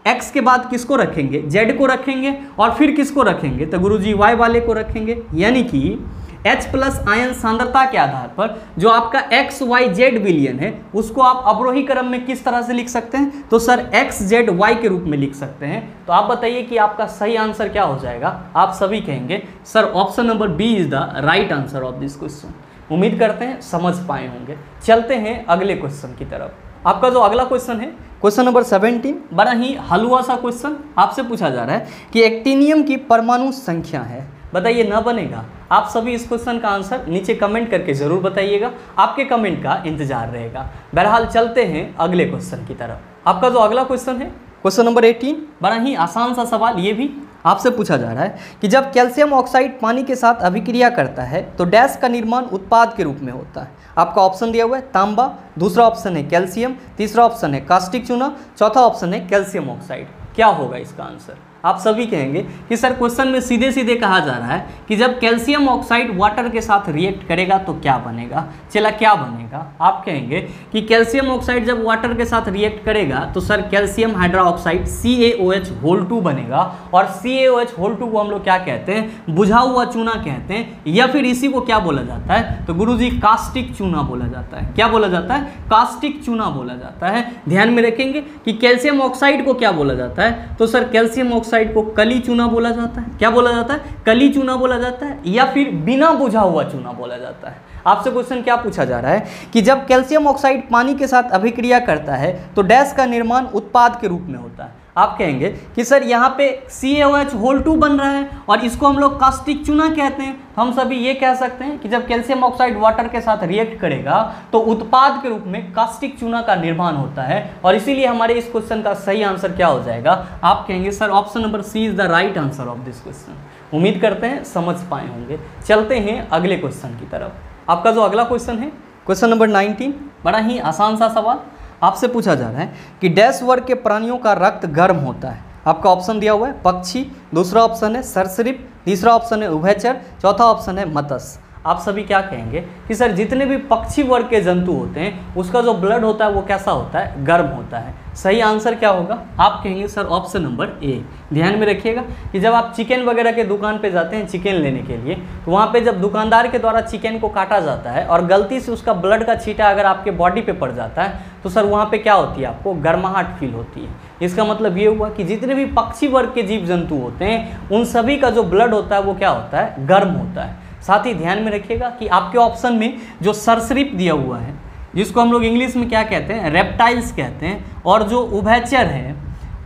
X के बाद किसको रखेंगे? Z को रखेंगे। और फिर किसको रखेंगे? तो गुरुजी Y वाले को रखेंगे। यानी कि H प्लस आयन सांद्रता के आधार पर जो आपका XYZ विलयन है उसको आप अवरोही क्रम में किस तरह से लिख सकते हैं? तो सर XZY के रूप में लिख सकते हैं। तो आप बताइए कि आपका सही आंसर क्या हो जाएगा? आप सभी कहेंगे sir option number B is the right answer of this question. उम्मीद करते हैं समझ पाए होंगे। चलते हैं अगले क्वेश्चन की तरफ। आपका जो अगला क्वेश्चन है क्वेश्चन नंबर 17, बड़ा ही हलवा सा क्वेश्चन आपसे पूछा जा रहा है कि एक्टिनियम की परमाणु संख्या है। बताइए ना बनेगा? आप सभी इस क्वेश्चन का आंसर नीचे कमेंट करके ज़रूर बताइएगा, आपके कमेंट का इंतजार रहेगा। बहरहाल चलते हैं अगले क्वेश्चन की तरफ। आपका जो अगला क्वेश्चन है क्वेश्चन नंबर 18, बड़ा ही आसान सा सवाल ये भी आपसे पूछा जा रहा है कि जब कैल्शियम ऑक्साइड पानी के साथ अभिक्रिया करता है तो डैश का निर्माण उत्पाद के रूप में होता है। आपका ऑप्शन दिया हुआ है तांबा, दूसरा ऑप्शन है कैल्शियम, तीसरा ऑप्शन है कास्टिक चूना, चौथा ऑप्शन है कैल्शियम ऑक्साइड। क्या होगा इसका आंसर? आप सभी कहेंगे कि सर क्वेश्चन में सीधे सीधे कहा जा रहा है कि जब कैल्शियम ऑक्साइड वाटर के साथ रिएक्ट करेगा तो क्या बनेगा। चला क्या बनेगा? आप कहेंगे कि कैल्शियम ऑक्साइड जब वाटर के साथ रिएक्ट करेगा तो सर कैल्शियम हाइड्रोक्साइड CaOH बनेगा। और CaOH को हम लोग क्या कहते हैं? बुझा हुआ चूना कहते हैं, या फिर इसी को क्या बोला जाता है? तो गुरुजी कास्टिक चूना बोला जाता है। क्या बोला जाता है? कास्टिक चूना बोला जाता है। ध्यान में रखेंगे कि कैल्शियम ऑक्साइड को क्या बोला जाता है? तो सर कैल्शियम ऑक्साइड को कली चूना बोला जाता है। क्या बोला जाता है? कली चूना बोला जाता है, या फिर बिना बुझा हुआ चूना बोला जाता है। आपसे क्वेश्चन क्या पूछा जा रहा है कि जब कैल्शियम ऑक्साइड पानी के साथ अभिक्रिया करता है तो डैश का निर्माण उत्पाद के रूप में होता है। आप कहेंगे कि सर यहाँ पे CaOH बन रहा है और इसको हम लोग कास्टिक चूना कहते हैं। हम सभी ये कह सकते हैं कि जब कैल्शियम ऑक्साइड वाटर के साथ रिएक्ट करेगा तो उत्पाद के रूप में कास्टिक चूना का निर्माण होता है। और इसीलिए हमारे इस क्वेश्चन का सही आंसर क्या हो जाएगा? आप कहेंगे sir option number C is the right answer of this question. उम्मीद करते हैं समझ पाए होंगे। चलते हैं अगले क्वेश्चन की तरफ। आपका जो अगला क्वेश्चन है क्वेश्चन नंबर 19, बड़ा ही आसान सा सवाल आपसे पूछा जा रहा है कि डैश वर्ग के प्राणियों का रक्त गर्म होता है। आपका ऑप्शन दिया हुआ है पक्षी, दूसरा ऑप्शन है सरीसृप, तीसरा ऑप्शन है उभयचर, चौथा ऑप्शन है मत्स्य। आप सभी क्या कहेंगे कि सर जितने भी पक्षी वर्ग के जंतु होते हैं उसका जो ब्लड होता है वो कैसा होता है? गर्म होता है। सही आंसर क्या होगा? आप कहेंगे सर ऑप्शन नंबर ए। ध्यान में रखिएगा कि जब आप चिकन वगैरह के दुकान पे जाते हैं चिकन लेने के लिए तो वहाँ पे जब दुकानदार के द्वारा चिकन को काटा जाता है और गलती से उसका ब्लड का छींटा अगर आपके बॉडी पे पड़ जाता है तो सर वहाँ पे क्या होती है? आपको गर्माहट फील होती है। इसका मतलब ये हुआ कि जितने भी पक्षी वर्ग के जीव जंतु होते हैं उन सभी का जो ब्लड होता है वो क्या होता है? गर्म होता है। साथ ही ध्यान में रखिएगा कि आपके ऑप्शन में जो सरीसृप दिया हुआ है जिसको हम लोग इंग्लिश में क्या कहते हैं? रेप्टाइल्स कहते हैं, और जो उभयचर है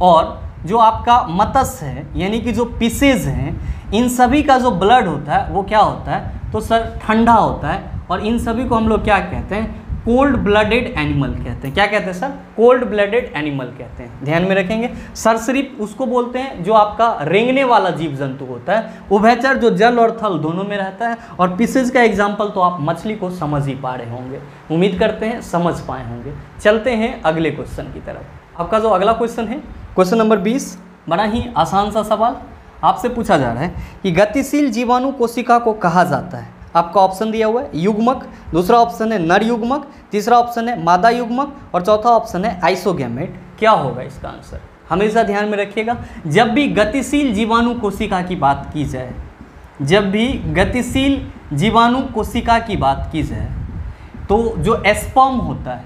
और जो आपका मत्स्य है यानी कि जो फिशेज हैं, इन सभी का जो ब्लड होता है वो क्या होता है? तो सर ठंडा होता है। और इन सभी को हम लोग क्या कहते हैं? कोल्ड ब्लडेड एनिमल कहते हैं। क्या कहते हैं सर? कोल्ड ब्लडेड एनिमल कहते हैं, ध्यान में रखेंगे। सरीसृप उसको बोलते हैं जो आपका रेंगने वाला जीव जंतु होता है। उभयचर जो जल और थल दोनों में रहता है। और पीसेज का एग्जाम्पल तो आप मछली को समझ ही पा रहे होंगे, उम्मीद करते हैं समझ पाए होंगे। चलते हैं अगले क्वेश्चन की तरफ। आपका जो अगला क्वेश्चन है क्वेश्चन नंबर 20, बड़ा ही आसान सा सवाल आपसे पूछा जा रहा है कि गतिशील जीवाणु कोशिका को कहा जाता है। आपका ऑप्शन दिया हुआ है युग्मक, दूसरा ऑप्शन है नर युग्मक, तीसरा ऑप्शन है मादा युग्मक और चौथा ऑप्शन है आइसोगैमेट। क्या होगा इसका आंसर? हमेशा ध्यान में रखिएगा, जब भी गतिशील जीवाणु कोशिका की बात की जाए, जब भी गतिशील जीवाणु कोशिका की बात की जाए तो जो एस्पर्म होता है,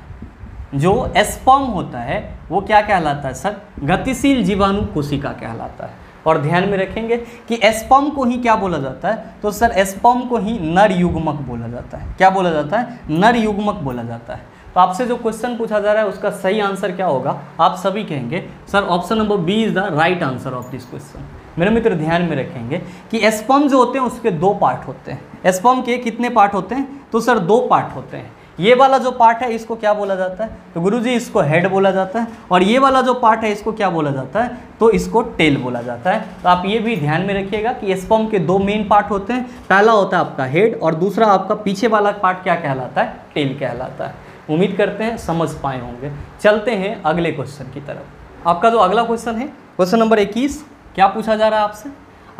जो एस्पर्म होता है वो क्या कहलाता है सर? गतिशील जीवाणु कोशिका कहलाता है। और ध्यान में रखेंगे कि एस्पर्म को ही क्या बोला जाता है? तो सर एस्पर्म को ही नर युग्मक बोला जाता है। क्या बोला जाता है? नर युग्मक बोला जाता है। तो आपसे जो क्वेश्चन पूछा जा रहा है उसका सही आंसर क्या होगा? आप सभी कहेंगे sir option number B is the right answer of this question. मेरे मित्र ध्यान में रखेंगे कि एस्पर्म जो होते हैं उसके दो पार्ट होते हैं। एस्पर्म के कितने पार्ट होते हैं? तो सर दो पार्ट होते हैं। ये वाला जो पार्ट है इसको क्या बोला जाता है? तो गुरुजी इसको हेड बोला जाता है। और ये वाला जो पार्ट है इसको क्या बोला जाता है? तो इसको टेल बोला जाता है। तो आप ये भी ध्यान में रखिएगा कि एस्पर्म के दो मेन पार्ट होते हैं। पहला होता है आपका हेड और दूसरा आपका पीछे वाला पार्ट क्या कहलाता है? टेल कहलाता है। उम्मीद करते हैं समझ पाए होंगे। चलते हैं अगले क्वेश्चन की तरफ। आपका जो अगला क्वेश्चन है क्वेश्चन नंबर 21, क्या पूछा जा रहा है आपसे?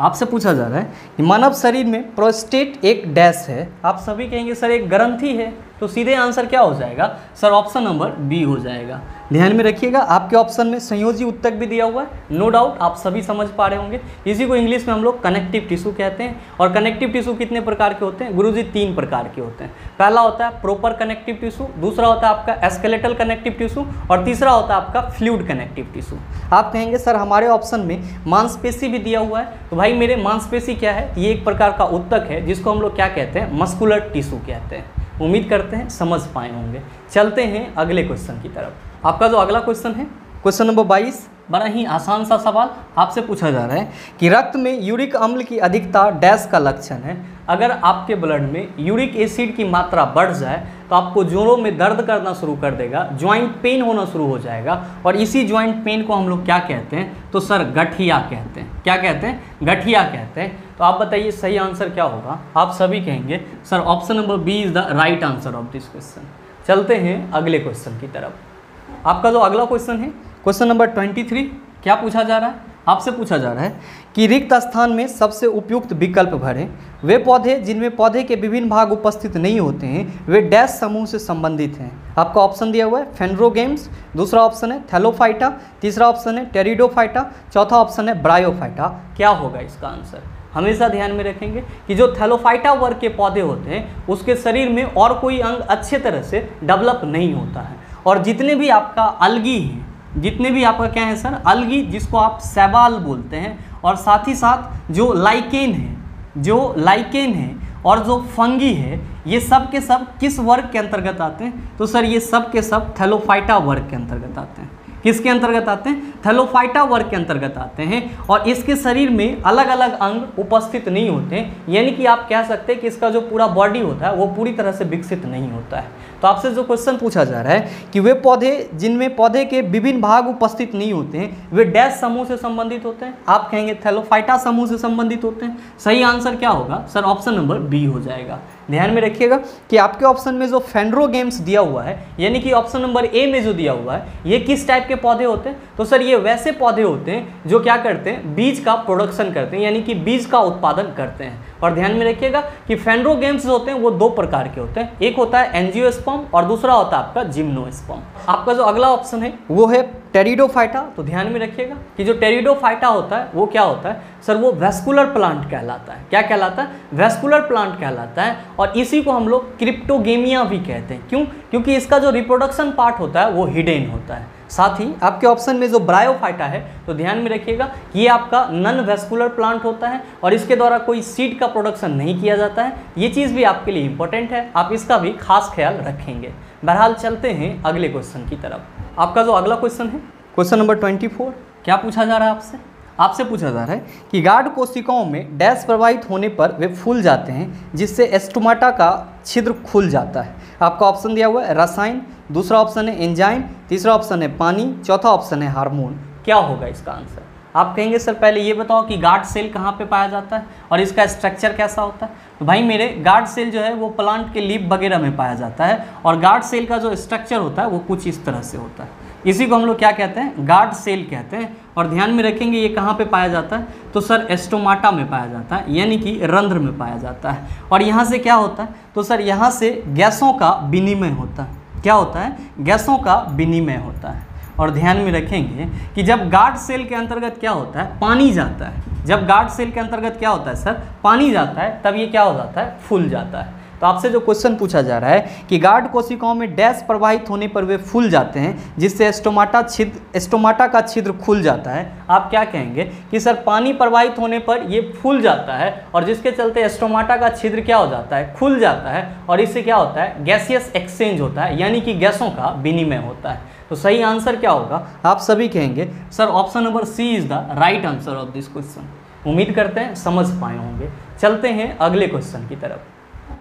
आपसे पूछा जा रहा है कि मानव शरीर में प्रोस्टेट एक डैश है। आप सभी कहेंगे सर एक ग्रंथि है। तो सीधे आंसर क्या हो जाएगा सर? ऑप्शन नंबर बी हो जाएगा। ध्यान में रखिएगा, आपके ऑप्शन में संयोजी उत्तक भी दिया हुआ है, नो डाउट आप सभी समझ पा रहे होंगे। इसी को इंग्लिश में हम लोग कनेक्टिव टिश्यू कहते हैं। और कनेक्टिव टिश्यू कितने प्रकार के होते हैं गुरुजी? 3 प्रकार के होते हैं। पहला होता है प्रॉपर कनेक्टिव टिश्यू, दूसरा होता है आपका स्केलेटल कनेक्टिव टिश्यू और तीसरा होता है आपका फ्लूइड कनेक्टिव टिश्यू। आप कहेंगे सर हमारे ऑप्शन में मांसपेशी भी दिया हुआ है। तो भाई मेरे मांसपेशी क्या है? ये एक प्रकार का उत्तक है जिसको हम लोग क्या कहते हैं? मस्कुलर टिश्यू कहते हैं। उम्मीद करते हैं समझ पाए होंगे। चलते हैं अगले क्वेश्चन की तरफ। आपका जो अगला क्वेश्चन है क्वेश्चन नंबर 22, बड़ा ही आसान सा सवाल आपसे पूछा जा रहा है कि रक्त में यूरिक अम्ल की अधिकता डैश का लक्षण है। अगर आपके ब्लड में यूरिक एसिड की मात्रा बढ़ जाए तो आपको जोड़ों में दर्द करना शुरू कर देगा, ज्वाइंट पेन होना शुरू हो जाएगा। और इसी ज्वाइंट पेन को हम लोग क्या कहते हैं? तो सर गठिया कहते हैं। क्या कहते हैं? गठिया कहते हैं। तो आप बताइए सही आंसर क्या होगा? आप सभी कहेंगे sir option number B is the right answer of this question. चलते हैं अगले क्वेश्चन की तरफ। आपका जो अगला क्वेश्चन है क्वेश्चन नंबर 23, क्या पूछा जा रहा है? आपसे पूछा जा रहा है कि रिक्त स्थान में सबसे उपयुक्त विकल्प भरें। वे पौधे जिनमें पौधे के विभिन्न भाग उपस्थित नहीं होते हैं वे डैश समूह से संबंधित हैं। आपका ऑप्शन दिया हुआ है फेंड्रोगेम्स, दूसरा ऑप्शन है थैलोफाइटा, तीसरा ऑप्शन है टेरिडोफाइटा, चौथा ऑप्शन है ब्रायोफाइटा। क्या होगा इसका आंसर? हमेशा ध्यान में रखेंगे कि जो थैलोफाइटा वर्ग के पौधे होते हैं उसके शरीर में और कोई अंग अच्छे तरह से डेवलप नहीं होता है। और जितने भी आपका अलगी हैं, जितने भी आपका क्या है सर? अलगी, जिसको आप शैवाल बोलते हैं, और साथ ही साथ जो लाइकेन है, जो लाइकेन है और जो फंगी है, ये सब के सब किस वर्ग के अंतर्गत आते हैं? तो सर ये सब के सब थैलोफाइटा वर्ग के अंतर्गत आते हैं। किसके अंतर्गत आते हैं? थैलोफाइटा वर्ग के अंतर्गत आते हैं। और इसके शरीर में अलग अलग अंग उपस्थित नहीं होते हैं, यानी कि आप कह सकते हैं कि इसका जो पूरा बॉडी होता है वो पूरी तरह से विकसित नहीं होता है। तो आपसे जो क्वेश्चन पूछा जा रहा है कि वे पौधे जिनमें पौधे के विभिन्न भाग उपस्थित नहीं होते हैं वे डैश समूह से संबंधित होते हैं। आप कहेंगे थैलोफाइटा समूह से संबंधित होते हैं। सही आंसर क्या होगा सर? ऑप्शन नंबर बी हो जाएगा। ध्यान में रखिएगा कि आपके ऑप्शन में जो फेंड्रोगेम्स दिया हुआ है, यानी कि ऑप्शन नंबर ए में जो दिया हुआ है, ये किस टाइप के पौधे होते हैं? तो सर ये वैसे पौधे होते हैं जो क्या करते हैं? बीज का प्रोडक्शन करते हैं, यानी कि बीज का उत्पादन करते हैं। और ध्यान में रखिएगा कि फेंड्रोगेम्स होते हैं वो 2 प्रकार के होते हैं। एक होता है एंजियोस्पर्म और दूसरा होता है आपका जिम्नोस्पर्म। आपका जो अगला ऑप्शन है वो है टेरिडोफाइटा। तो ध्यान में रखिएगा कि जो टेरिडोफाइटा होता है वो क्या होता है सर? वो वेस्कुलर प्लांट कहलाता है। क्या कहलाता है? वेस्कुलर प्लांट कहलाता है। और इसी को हम लोग क्रिप्टोगेमिया भी कहते हैं। क्यों? क्योंकि इसका जो रिप्रोडक्शन पार्ट होता है वो हिडन होता है। साथ ही आपके ऑप्शन में जो ब्रायोफाइटा है, तो ध्यान में रखिएगा ये आपका नॉन वेस्कुलर प्लांट होता है और इसके द्वारा कोई सीड का प्रोडक्शन नहीं किया जाता है। ये चीज़ भी आपके लिए इंपॉर्टेंट है, आप इसका भी खास ख्याल रखेंगे। बहरहाल चलते हैं अगले क्वेश्चन की तरफ। आपका जो अगला क्वेश्चन है क्वेश्चन नंबर 24, क्या पूछा जा रहा है आपसे? आपसे पूछा जा रहा है कि गार्ड कोशिकाओं में डैश प्रवाहित होने पर वे फूल जाते हैं जिससे स्टोमाटा का छिद्र खुल जाता है। आपका ऑप्शन दिया हुआ है रसायन, दूसरा ऑप्शन है एंजाइम, तीसरा ऑप्शन है पानी, चौथा ऑप्शन है हार्मोन। क्या होगा इसका आंसर? आप कहेंगे सर पहले ये बताओ कि गार्ड सेल कहाँ पे पाया जाता है और इसका स्ट्रक्चर कैसा होता है। तो भाई मेरे गार्ड सेल जो है वो प्लांट के लीफ वगैरह में पाया जाता है और गार्ड सेल का जो स्ट्रक्चर होता है वो कुछ इस तरह से होता है। इसी को हम लोग क्या कहते हैं? गार्ड सेल कहते हैं। और ध्यान में रखेंगे ये कहाँ पे पाया जाता है? तो सर स्टोमाटा में पाया जाता है, यानी कि रंध्र में पाया जाता है। और यहाँ से क्या होता है? तो सर यहाँ से गैसों का विनिमय होता है। क्या होता है? गैसों का विनिमय होता है। और ध्यान में रखेंगे कि जब गार्ड सेल के अंतर्गत क्या होता है? पानी जाता है। जब गार्ड सेल के अंतर्गत क्या होता है सर? पानी जाता है, तब ये क्या हो जाता है? फूल जाता है। तो आपसे जो क्वेश्चन पूछा जा रहा है कि गार्ड कोशिकाओं में डैश प्रवाहित होने पर वे फूल जाते हैं जिससे स्टोमाटा का छिद्र खुल जाता है। आप क्या कहेंगे कि सर पानी प्रवाहित होने पर ये फूल जाता है और जिसके चलते स्टोमाटा का छिद्र क्या हो जाता है? खुल जाता है और इससे क्या होता है? गैसियस एक्सचेंज होता है, यानी कि गैसों का विनिमय होता है। तो सही आंसर क्या होगा? आप सभी कहेंगे sir option number C is the right answer of this question. उम्मीद करते हैं समझ पाए होंगे। चलते हैं अगले क्वेश्चन की तरफ।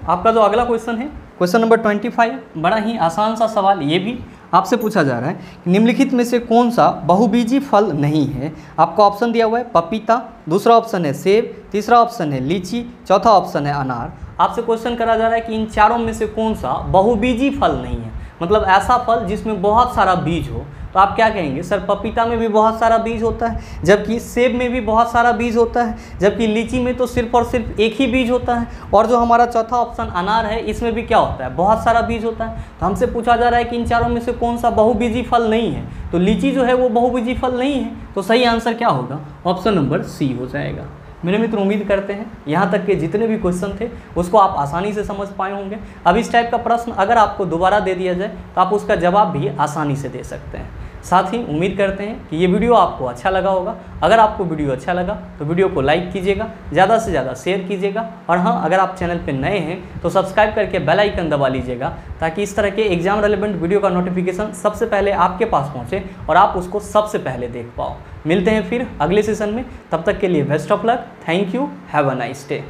आपका जो अगला क्वेश्चन है क्वेश्चन नंबर 25, बड़ा ही आसान सा सवाल। ये भी आपसे पूछा जा रहा है कि निम्नलिखित में से कौन सा बहुबीजी फल नहीं है। आपका ऑप्शन दिया हुआ है पपीता, दूसरा ऑप्शन है सेब, तीसरा ऑप्शन है लीची, चौथा ऑप्शन है अनार। आपसे क्वेश्चन करा जा रहा है कि इन चारों में से कौन सा बहुबीजी फल नहीं है, मतलब ऐसा फल जिसमें बहुत सारा बीज हो। तो आप क्या कहेंगे? सर पपीता में भी बहुत सारा बीज होता है, जबकि सेब में भी बहुत सारा बीज होता है, जबकि लीची में तो सिर्फ और सिर्फ एक ही बीज होता है, और जो हमारा चौथा ऑप्शन अनार है इसमें भी क्या होता है? बहुत सारा बीज होता है। तो हमसे पूछा जा रहा है कि इन चारों में से कौन सा बहुबीजी फल नहीं है। तो लीची जो है वो बहुबीजी फल नहीं है। तो सही आंसर क्या होगा? ऑप्शन नंबर सी हो जाएगा। मेरे मित्र उम्मीद करते हैं यहाँ तक के जितने भी क्वेश्चन थे उसको आप आसानी से समझ पाए होंगे। अब इस टाइप का प्रश्न अगर आपको दोबारा दे दिया जाए तो आप उसका जवाब भी आसानी से दे सकते हैं। साथ ही उम्मीद करते हैं कि ये वीडियो आपको अच्छा लगा होगा। अगर आपको वीडियो अच्छा लगा तो वीडियो को लाइक कीजिएगा, ज़्यादा से ज़्यादा शेयर कीजिएगा, और हाँ, अगर आप चैनल पर नए हैं तो सब्सक्राइब करके बेल आइकन दबा लीजिएगा ताकि इस तरह के एग्जाम रेलेवेंट वीडियो का नोटिफिकेशन सबसे पहले आपके पास पहुँचे और आप उसको सबसे पहले देख पाओ। मिलते हैं फिर अगले सेशन में, तब तक के लिए best of luck. Thank you, have a nice day.